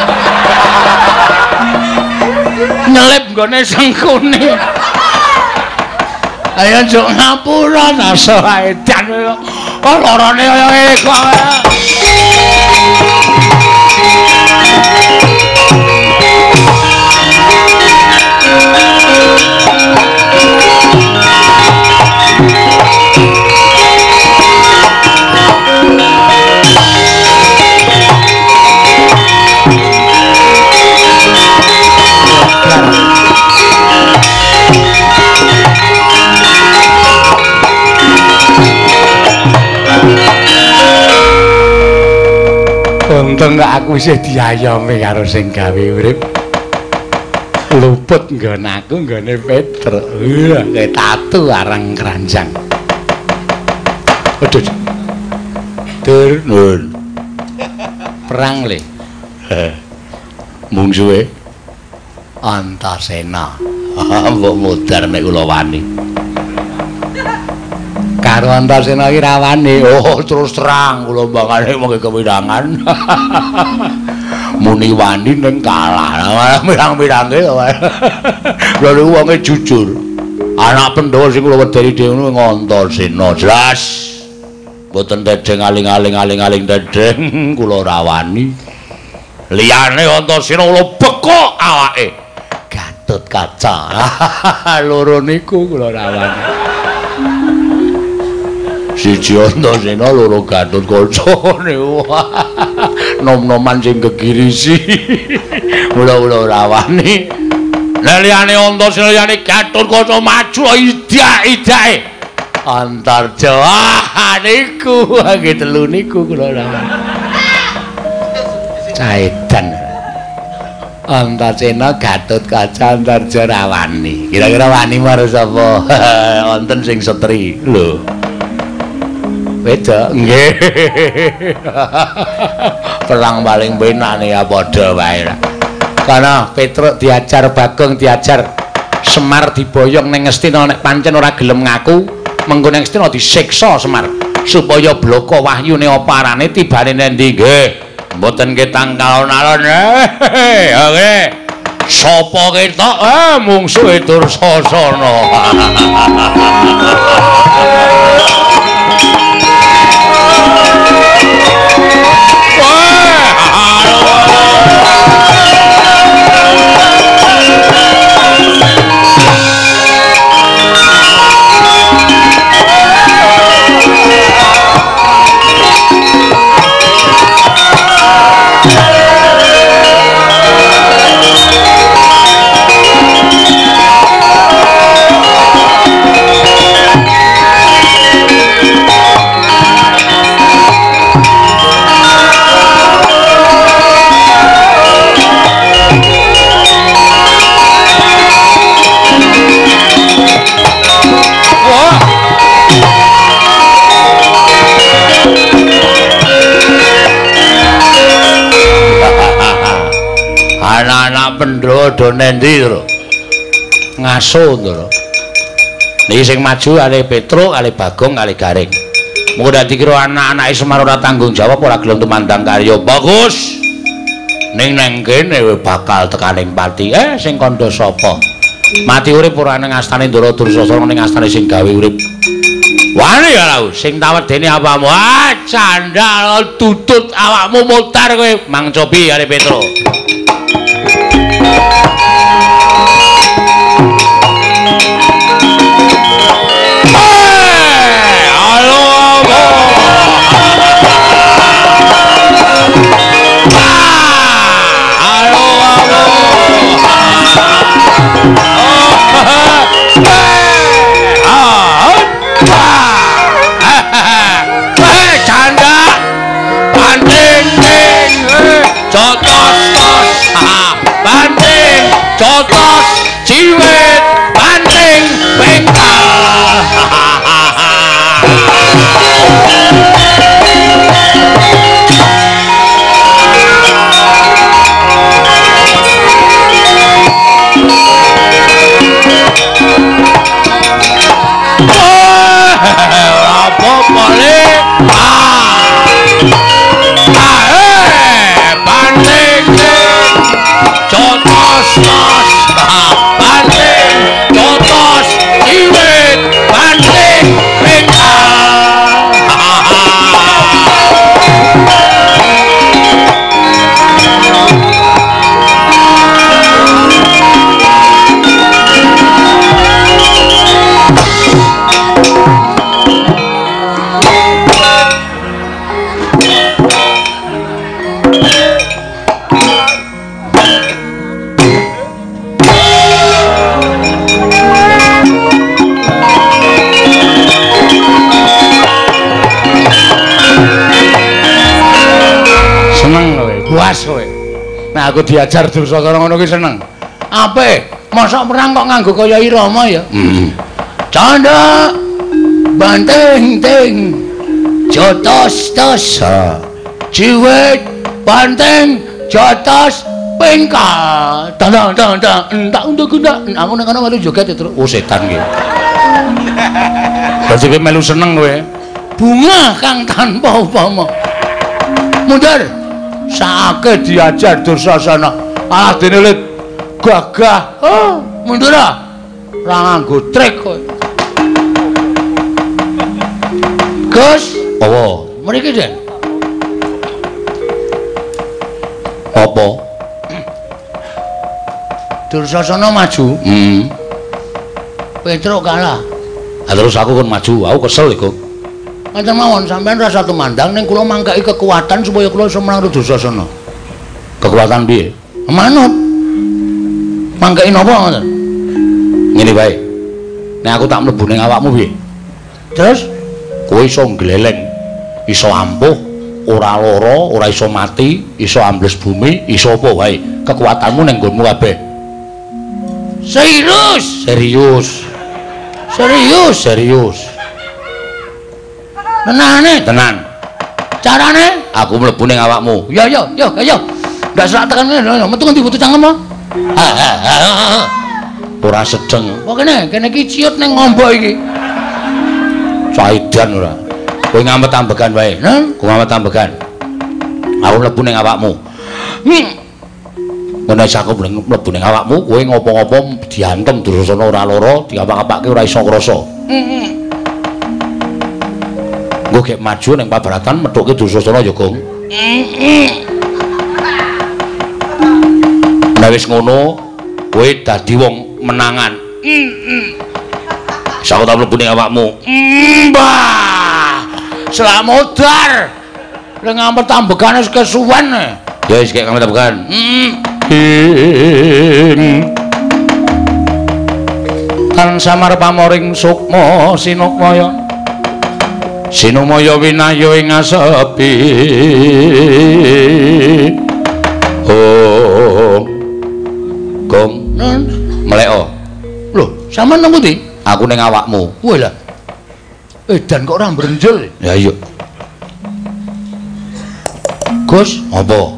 Speaker 1: Nyelip nggone sengkune. Ayo njuk ngapura rasa edan kok. Oh lorone kaya ngene kok. Untung aku isih diayomi karo sing gawe urip. Luput nggon aku nggone Petro. Kayak tatu arang keranjang. Aduh. Tur perang le. Mungsuhe Antasena. Mbok mudar nek kula wani. Karo Antasena iki rawani. Oh, terus terang kula mbangane mengke kewirangan. Muni wani ning kalah. Mirang-mirange to. Lha niku wonge jujur. Anak Pandhawa sing kula wedani dhewe Antasena jelas. Mboten dedeng aling-aling dedeng kula rawani. Liyane Antasena kula bekok awake. Gatut Kaca. Loro niku kula rawani. Siji Antasena loro Gatut Kaca niku. Nom-noman sing gegirisi. Mula-mula rawani. Lah liyane Antasena liyane Gatut Kaca maju idak-idake. Antarja niku nggih telu niku kula rawani. Caedan. Antasena Gatut Kaca Antarja rawani. Kira-kira wani marang sapa? Wonten sing setri lho. Beda nggih. Perang paling benane ya padha wae. Karena Petruk diajar, Bagong diajar, Semar diboyong ning Ngastina nek pancen ora gelem ngaku, mengko ning Ngastina disiksa Semar supaya bloko wahyune oparane tibane nendi nggih. Mboten ketang kalon-alon. Oke. Sapa ketok? Mungsuhe Dursasana. Anak-anak Pendhawa do nendi to? Ngaso to. Niki sing maju kali Petruk, kali Bagong, kali Garing. Mengko dadi kira anak-anake Semar ora tanggung jawab ora gelem tumandang karya. Bagus. Ning nang kene bakal tekaning pati. Sing kandha sapa? Mati urip ora ning astane Ndara Dursasana ning astane sing gawe urip. Wani ya lho, sing tawedeni apamu? Candal tutut awakmu mutar kowe. Mang Cobi kali Petruk. Cotos ciwit banting bengkal. Apa boleh? Banting cotos banting cotos ciwit banting bengkal. Puas kowe. Nah aku diajar Dursasana ngono ki seneng. Apik, mosok perang kok nganggo kaya irama ya. Canda banting ting jotos tos. Ciwit banting jotos bengkal. Tang entak untuk kundak. Aku nang kono melu joget terus. Oh setan ki. Dadi kowe melu seneng kowe. Bunga kang tanpa upama. Mundur. Sake diajar Dursasana malah dene lit gagah. Mundur ah. Ora nganggo trik kowe. Gus, apa? Mriki, Den. Apa? Dursasana maju. Petruk kalah. Terus aku kon maju, aku kesel iku. Ngaten mawon sampean rasa tumandang ning kula mangkai kekuatan supaya kula iso menang Dursasana. Kekuatan piye? Manut. Mangkai napa ngoten? Ngene wae. Nek aku tak mlebu ning awakmu piye? Terus kowe iso gleleng, iso ampuh, ora lara, ora iso mati, iso ambles bumi, iso apa wae. Kekuatanmu ning nggonmu kabeh. Serius. Tenan. Carane aku mlebu ning awakmu. Yo. Ndak sak tekan ngene, metu ngendi butuh cangkem apa? Ora sedeng. Kok kene iki ciut ning ngombo iki. Saidan ora. Kowe ngamet ambegan wae. Kowe ngamet ambegan. Aku mlebu ning awakmu. Menawa aku mlebu ning awakmu, kowe ngopo-ngopo diantem Dursasana ora lara, diapak-apake ora iso krasa. Engko gek maju ning pabaratan methuke Dursasana ya, Gong. Nek wis ngono, kowe dadi wong menangan. Aku tak mlebu ning awakmu. Mbah. Slamodar. Ning ngampet ambegane wis kesuwen. Ya wis gek ngampet ambegan. Kan samar pamoring sukma sinukmaya. Sinumaya winayu ing asepi. Gong, meleo. Lho, sampean nang pundi? Aku ning awakmu. Walah. Edan kok ora mbrenjel. Ya iya. Gus, apa?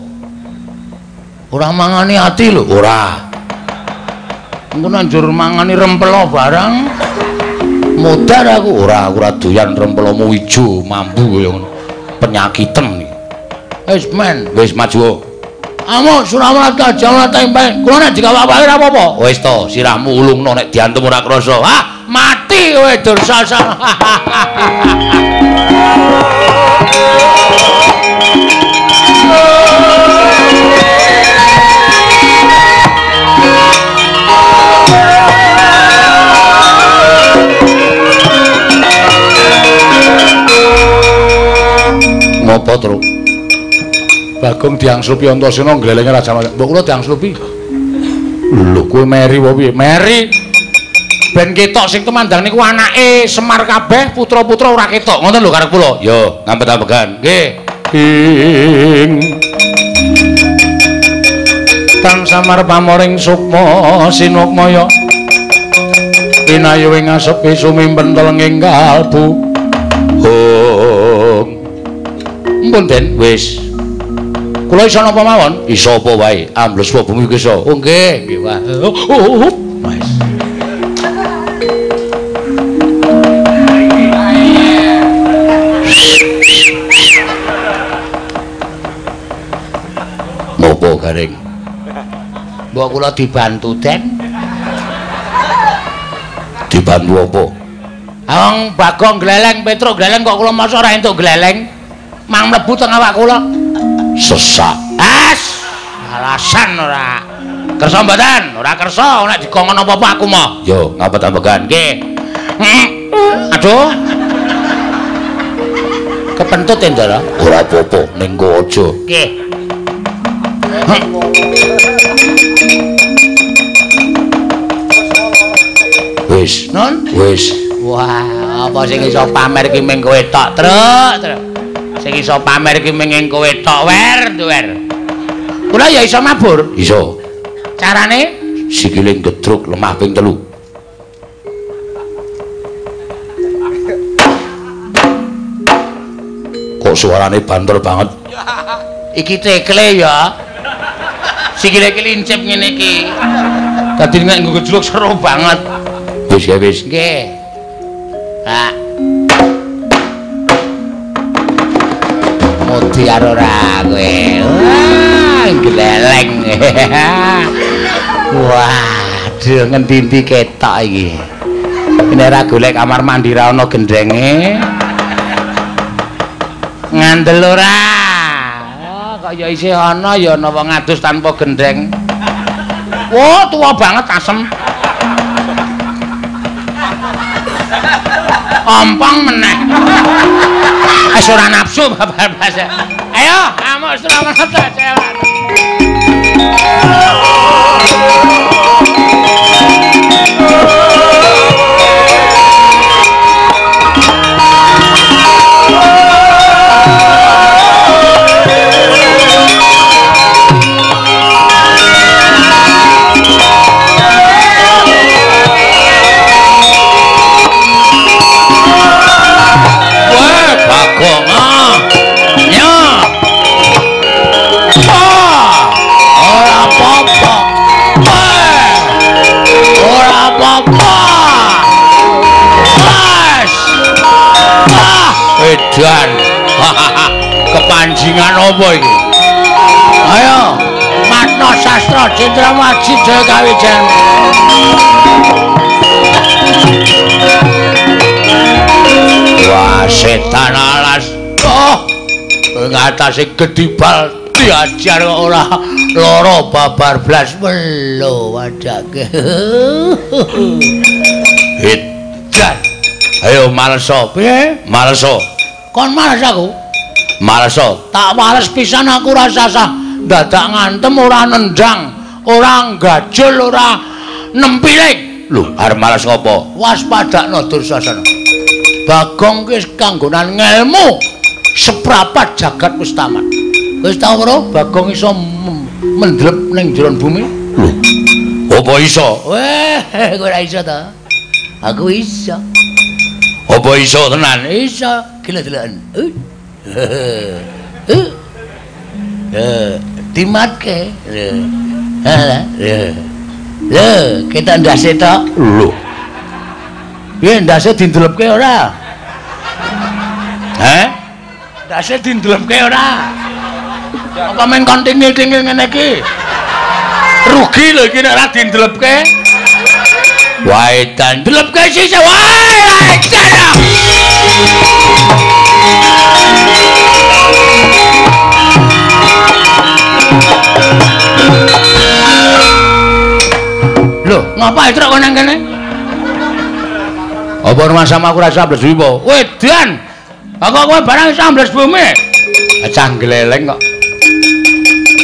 Speaker 1: Ora mangani ati lho, ora. Engko nanjur mangani rempelo barang. Modar aku ora doyan rempelomu ijo mambu kaya ngono. Penyakiten iki. Wis men, wis maju. Amo Suramata jalan tempe. Kulo nek digawe awake ora apa-apa. Wis to, sirahmu ulungno nek diantem ora krasa. Ah, mati kowe Dursasana. Ngopo, Tru? Bagong diangslupi Antasena glelenge Raja Majapahit. Mbok kula diangslupi. Lho, kowe meri apa piye? Meri. Ben ketok sing temandang niku anake Semar kabeh, putra-putra ora ketok. Ngoten lho karep kula. Yo, ngampet-ampegan. Nggih. Ing Tan Samar pamoring sukma sinukmaya. Pinayu ing asepi sumimpen telenging kalbu. Mpun Den, wis. Kula iso napa mawon? Iso apa wae. Ambles wae bumi iki iso. Oh nggih, nggih wae. Wis. Mopo garing? Mbok kula dibantu Den. Dibantu apa? Wong Bagong gleleng, Petruk gleleng kok kula masa ora entuk gleleng. Mang mlebu teng awak kula. Sesak. Alasan ora. Kersa mboten? Ora kersa nek dikongon apa-apa aku mah. Yo, ngapet-ampegan. Nggih. Aduh. Kepentut ya, Ndara? Ora apa-apa, ning go aja. Nggih. Wis, non? Wis. Wah, apa sing iso pamer ki mung kowe tok, Truk. Sing iso pamer ki mung kowe tok, wer. Kula ya iso mabur. Iso. Carane sikile gedruk lemah ping 3. Kok suarane banter banget. Iki tekle ya. Sikile iki lincip ngene iki. Dadi nek nggo gedruk seru banget. Wis ya wis. Nggih. Ha. Mutiar ora kowe. Wah, gleleng. Waduh, ngendi-endi ketok iki. Nek ora golek kamar mandi ra ono gendenge. Ngandel ora. Oh, kok ya isih ana ya ana wong adus tanpa gendeng. Wah, tua banget asem. Ompong meneh. Wis ora nafsu babas. Ayo, kamu selamat jalan. Edan. Kepanjingan apa iki? Ayo, Matno Sastra Cendrawasih Jaya Kawijayan. Wah, setan alas. Oh, ngatasi gedibal diajar kok ora loro babar blas melo wadake. Edan. Ayo malesa. Piye? Malesa. Kon males aku? Males. Tak males pisan aku rasa dadak ngantem ora nendang, ora gajul, ora nempiling. Lho, arep males ngopo? Waspadakno Dursasana. Bagong wis kanggonan ngelmu seprapat jagat wis tamat. Wis tau ora Bagong iso mendlep ning jero bumi? Lho. Apa iso? Weh, kowe ora iso ta? Aku iso. Apa iso tenan? Iso. Gila-gilaan. dimatke. Lho, kita ndase tok.
Speaker 2: Lho.
Speaker 1: Piye ndase dindelepke ora? Heh? Ndase dindelepke ora? Apa men kon tingil-tingil ngene iki? Rugi lho iki nek ora dindelepke. Wae dan delepke sisa wae. Lho, ngapa truk kok nang kene? Apa rumah sama aku rasa ambles bumi? Wedan. Aku kowe barang iso ambles bumi. Acah gleleng kok.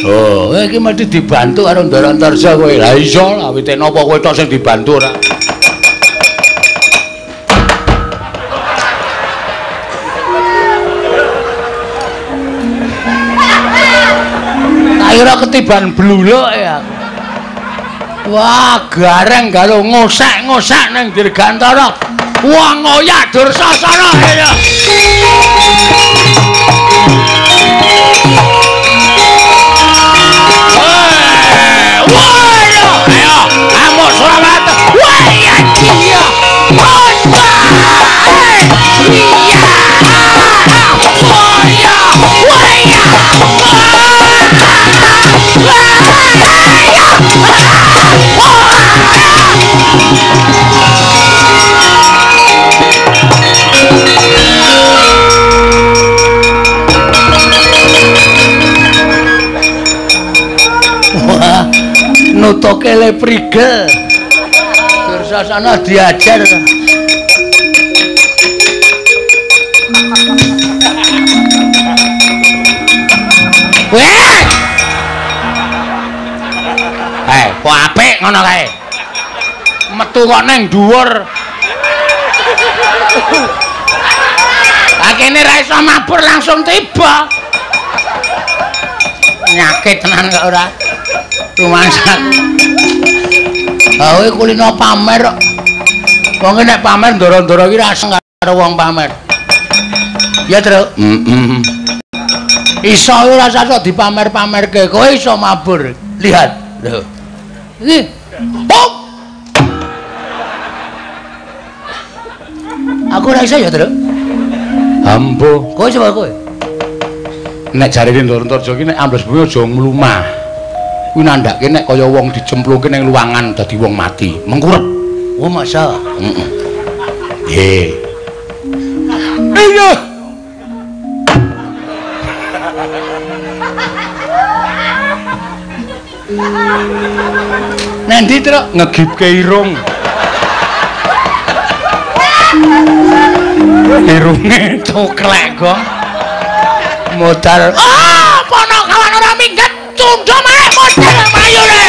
Speaker 1: Oh, iki mesti dibantu karo Ndara Antarja kowe. Lah iso lah, wite napa kowe tok sing dibantu ora? Akhirnya ketiban bluluk ya. Wah, gareng karo ngosek-ngosek ning Dirgantara. Wah, ngoyak Dursasana ya. Nutuke le prigel. Dursasana diajar. Weh. Kok apik ngono kae. Metu kok ning dhuwur. Lah kene ra iso mabur langsung tiba. Nyakit tenan kok ora. Rumasak. Kowe kulino pamer kok. Wong nek pamer ndara-ndara iki ra seneng karo wong pamer. Ya, Truk. Iso ora iso dipamer-pamerke. Kowe iso mabur. Lihat. Lho. Iki. Pop. Aku ora iso ya, Truk. Ambo, kowe coba kowe. Nek jarine Ndara Antarja iki nek ambles bumi aja nglumah. Kuwi nandhake nek kaya wong dijemplungke ning luwangan dadi wong mati, mengkurep. Oh, masalah. Heeh. Iya. Nanti Truk ngegipke irung. Irunge coklek kok. Modal. Ah, pono kawan ora minggat. Tundho mae modal ayo le.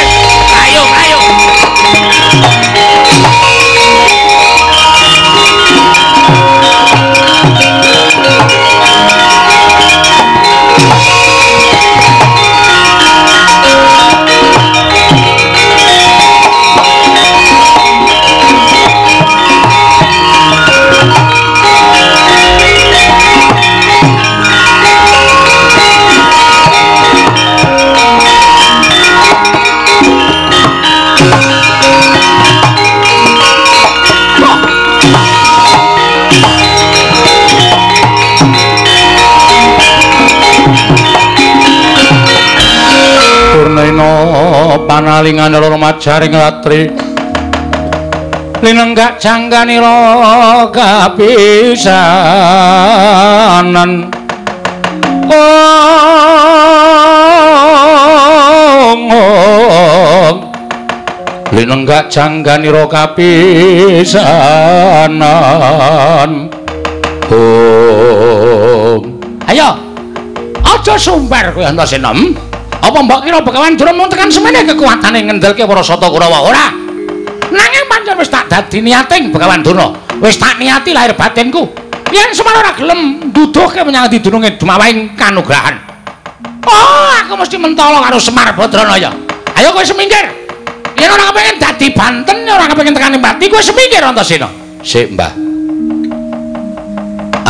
Speaker 1: Ayo, ayo. Panalingan loro majaring latri linenggak jangganira kapisanan linenggak jangganira kapisanan ayo aja sumber kowe Antasena. Apa mbok kira Begawan Dura mung tekan semene kekuatane ngendelke para Sata Kurawa ora? Nanging pancen wis tak dadi niating Begawan Dura. Wis tak niati lahir batinku. Yen Semar ora gelem nduduhke menyang didununge dumawahing kanugrahan. Oh, aku mesti mentolo karo Semar Badranaya. Ayo kowe semingkir. Yen ora kepengin dadi banten, ora kepengin tekani pati, kowe semingkir Antasena. Sik, Mbah.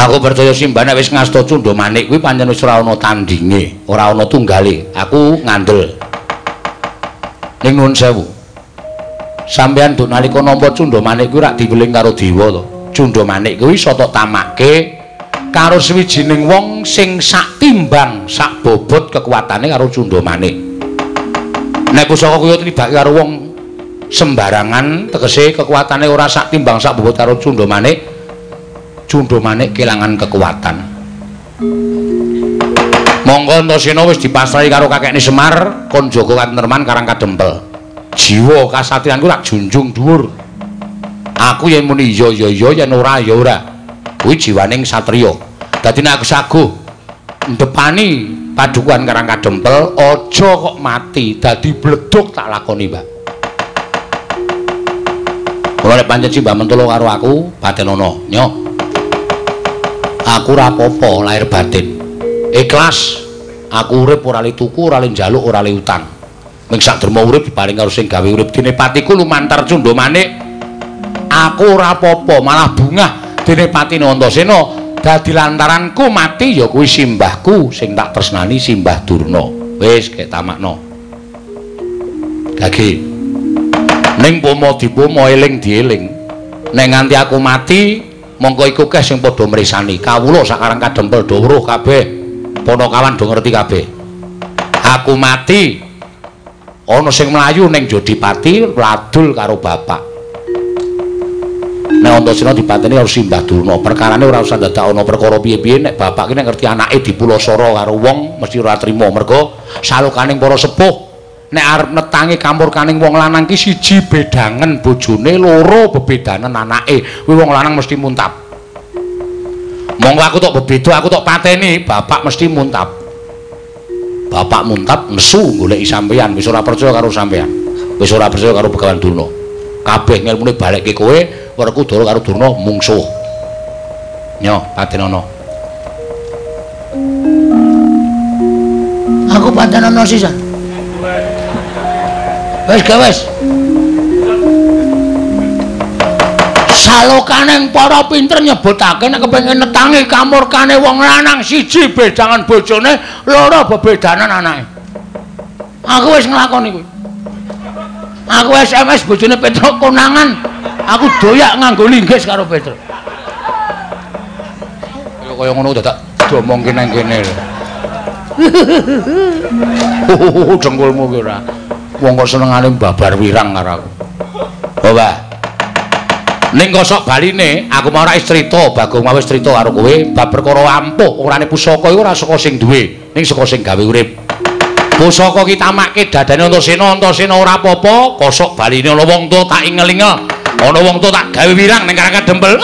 Speaker 2: Aku percaya Simbah nek wis ngasta Cundha Manik kuwi pancen wis ora ana tandinge, ora ana tunggale. Aku ngandel. Ning nuwun sewu. Sampeyan nduk nalika nampa Cundha Manik kuwi rak diweling karo dewa to. Cundha Manik kuwi iso tok tamake karo sawijining wong sing sak timbang, sak bobot kekuatane karo Cundha Manik. Nek pusaka kuwi tibake karo wong sembarangan, tegese kekuatane ora sak timbang, sak bobot karo Cundha Manik. Cundha Manik kelangan kekuatan. Monggo Antasena wis dipasrahi karo kakekne Semar, kon jaga katentreman Karang Kadempel. Jiwa kasatriyanku tak junjung dhuwur. Aku yen muni iya ya iya, yen ora ya ora. Kuwi jiwaning satriya. Dadi nek aku saguh ndepani padukuhan Karang Kadempel, aja kok mati dadi bleduk tak lakoni, Mbak. Kula nek pancen Simbah Mentolo karo aku, Badenana, nyo. Aku ora apa-apa lahir batin. Ikhlas. Aku urip ora le tuku, ora le njaluk, ora le utang. Ning sak derma urip diparing karo sing gawe urip dene patiku lumantar Cundha Manik. Aku ora apa-apa, malah bungah dene patine Antasena. Dadi lantaranku mati ya kuwi simbahku sing tak tresnani Simbah Durna. Wis kek tamakno. Gage. Ning pomo dipomo eling dieling. Nek nganti aku mati mongko iku keh sing padha mresani. Kawula sak Karang Kadempel do weruh kabeh. Ponokawan do ngerti kabeh. Aku mati ana sing mlayu ning Jodipati ladul karo bapak. Nek Antasena dipateni karo Simbah Durna, perkarane ora usah dadak ana perkara piye-piye. Nek bapak ki nek ngerti anake dipulosara karo wong mesti ora trima. Mergo salukaning para sepuh nek arep netangi kampurkaning wong lanang ki siji bedangen bojone, loro bebedanen anake. Kuwi wong lanang mesti muntap. Monggo aku tok bebeda, aku tok pateni, bapak mesti muntap. Bapak muntap nesu goleki sampeyan, wis ora percaya karo sampeyan. Wis ora percaya karo Begawan Durna. Kabeh ngilmune balekke kowe, Werkudara karo Durna mungsuh. Nyo, Padenana.
Speaker 1: Aku Padenana sisan. Wis gawes. Salokaning para pinter nyebutake nek kepengin netangi kamurkane wong lanang siji bedangan bojone, loro bebedanan anake. Aku wis nglakoni kuwi. Aku SMS bojone Petro konangan. Aku doyak nganggo linggis karo Petro. Kaya ngono dadak diomongke nang kene. Jengkulmu ki ora. Wong kok senengane babar wirang karo aku. Oh, Mbah. Ning kosok baline aku mau ora crita, Bagong mau wis crita karo kowe bab perkara ampuh, urane pusaka iku ora saka sing duwe, ning saka sing gawe urip. Pusaka ki tamake dadane Antasena, Antasena ora apa-apa, kosok baline ana wong tuwa tak ingel-ingel. Ana wong tuwa tak gawe wirang ning Karang Kadempel.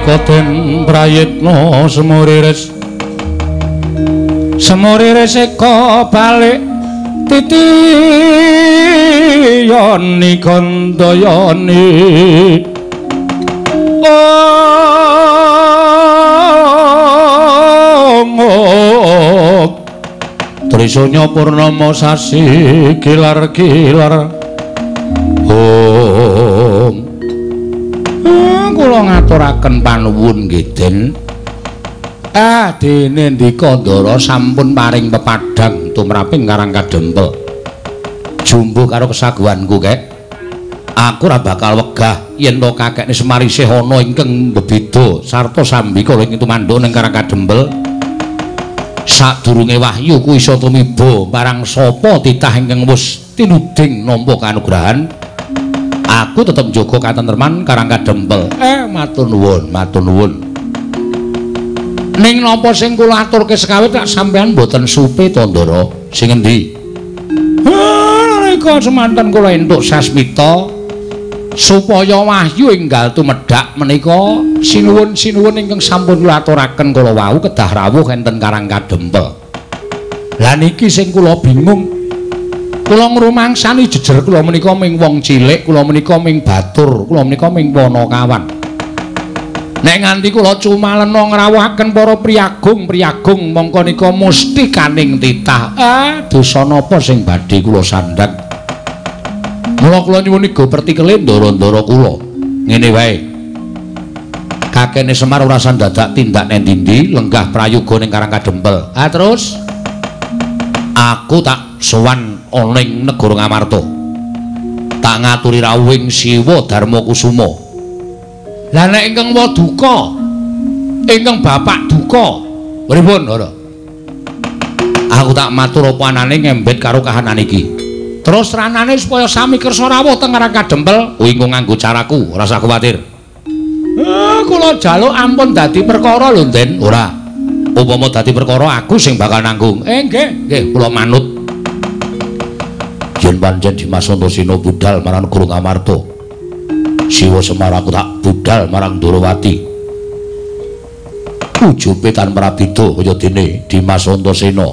Speaker 3: Koten prayitna semuriris
Speaker 2: semurire seka balik titiyoni gandayani Trisanya purnama sasi gilar-gilar kula ngaturaken panuwun nggih Den. Dene ndika Ndara sampun paring pepadhang tumraping Karang Kadempel. Jumbuh karo kesaguhanku kek. Aku ora bakal wegah yen to kakekne Semar isih ana ingkang bebeda sarta sambika ing tumanduk ning Karang Kadempel. Sadurunge wahyu ku isa tumiba marang sapa titah ingkang wis tinuding nampa kanugrahan. Aku tetep njaga katentreman Karang Kadempel. Matur nuwun, matur nuwun. Ning napa sing kula aturke sekawit tak sampean mboten supe to Ndara? Sing endi? Nalika semanten kula entuk sasmita supaya wahyu enggal tumedhak menika sinuwun-sinuwun ingkang sampun kula aturaken kala wau kedah rawuh enten Karang Kadempel. Lah niki sing kula bingung. Kula ngrumangsani jejer kula menika ming wong cilik, kula menika ming batur, kula menika ming Wanakawan. Nek nganti kula cumalena ngrawuhaken para priyagung-priyagung mongko nika mesti kaning titah. Dosa napa sing badhe kula sandhang? Mula kula nyuwun iga pertikele ndara-ndara kula. Ngene wae. Kakene Semar ora sandadak tindak nang ndi lenggah prayoga ning Karang Kadempel. Terus aku tak sowan ana ing negara Ngamarta. Tak ngaturi rawuhing Siwa Darmakusuma. Lah nek ingkang waduka, ingkang bapak duka, pripun, Ndara? Aku tak matur apa anane ngembet karo kahanan iki. Terus ranane supaya sami kersa rawuh teng Karang Kadempel, kuwi nganggo caraku, ora usah kuwatir. Kula njaluk ampun dadi perkara lho, Den. Ora. Upama dadi perkara aku sing bakal nanggung. Nggih, kula manut. Yen pancen Dimas Antasena budhal marang negara Ngamarta. Siwa Semar aku tak budhal marang Ndarawati. Ujupe tan prabeda kaya dene Dimas Antasena.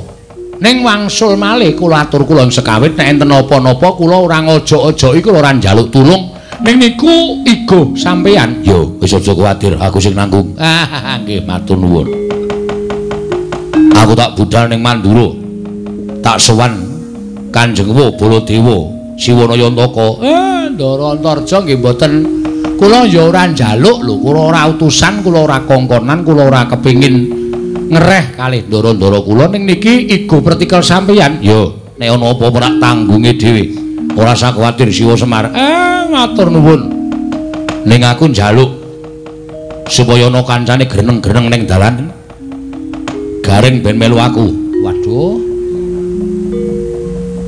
Speaker 2: Ning wangsul malih kula atur kula sekawit nek enten apa-napa kula ora ngojok-ojoki kula ora njaluk tulung. Ning niku igo sampeyan. Yo, wis aja kuwatir, aku sing nanggung. Nggih, matur nuwun. Aku tak budhal ning Mandura. Tak sowan Kanjeng Baladewa Siwanayantaka. Ndara Antarja nggih mboten kula ya ora njaluk lho, kula ora utusan, kula ora kongkonan, kula ora kepengin ngereh kalih ndara-ndara kula ning niki igo pertikel sampeyan. Ya, nek ana apa-apa rak tanggunge dhewe. Ora usah kuwatir Siwa Semar. Matur nuwun. Ning aku njaluk supaya ana kancane greneng-greneng ning dalan. Garing ben melu aku. Waduh.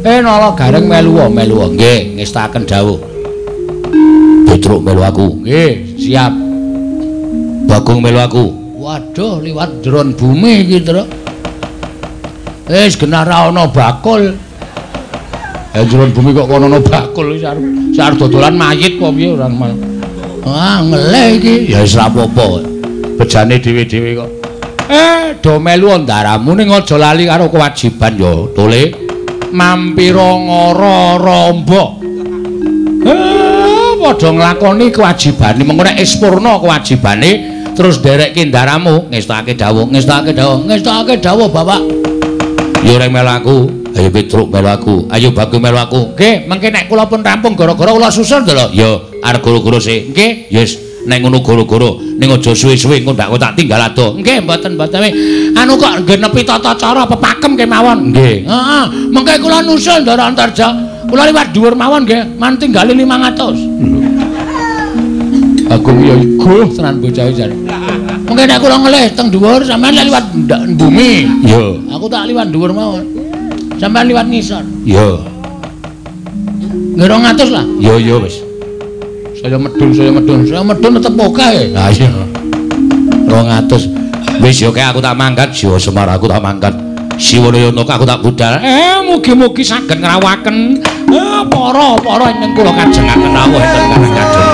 Speaker 2: Nala Garing melu nggih ngestaken dawuh. Petruk melu aku. Nggih, siap. Bagong melu aku. Waduh, liwat ndron bumi iki, Tru. Wis genah ra ana bakul. Ndron bumi kok kono ana bakul iki sarep dodolan mayit apa piye ora. Ngeleh iki. Ya wis ra apa-apa. Bejane dhewe-dhewe kok. Do melu ndaramu ning aja lali karo kewajiban ya, Tole. Mampira ngara romba. Padha nglakoni kewajibane, mengko nek ispurna kewajibane terus nderekke ndaramu, ngestakake dawuh, Bapak. Ya ora melu aku, ayo Petruk melu aku, ayo Bagong melu aku. Nggih, mengke nek kula pun rampung gara-gara kula susun to lho. Ya, arep goro-goro sik. Nggih, yes. Nek ngono goro-goro, ning aja suwe-suwe engko ndak tak tinggal ado. Nggih, mboten. Anu kok genepi tata cara pepakem kemawon. Nggih. Heeh. Mengke kula nusul Ndara Antarja. Kula liwat dhuwur mawon nggih, man tinggali 500. Aku ya iku tenan bocah iki. Mengke nek kula ngelih teng dhuwur sampean liwat bumi. Iya. Aku tak liwat dhuwur mawon. Sampean liwat ngisor. Iya. Nggih 200 lah. Iya wis. Saya medun tetep oke. Lah iya. 200. Wis yo aku tak mangkat, Siwa Semar aku tak mangkat. Siwanayantaka aku tak budhal. Mugi-mugi saged ngrawuhaken para ingkang kula kajengaken rawuh enten Karang Kadempel.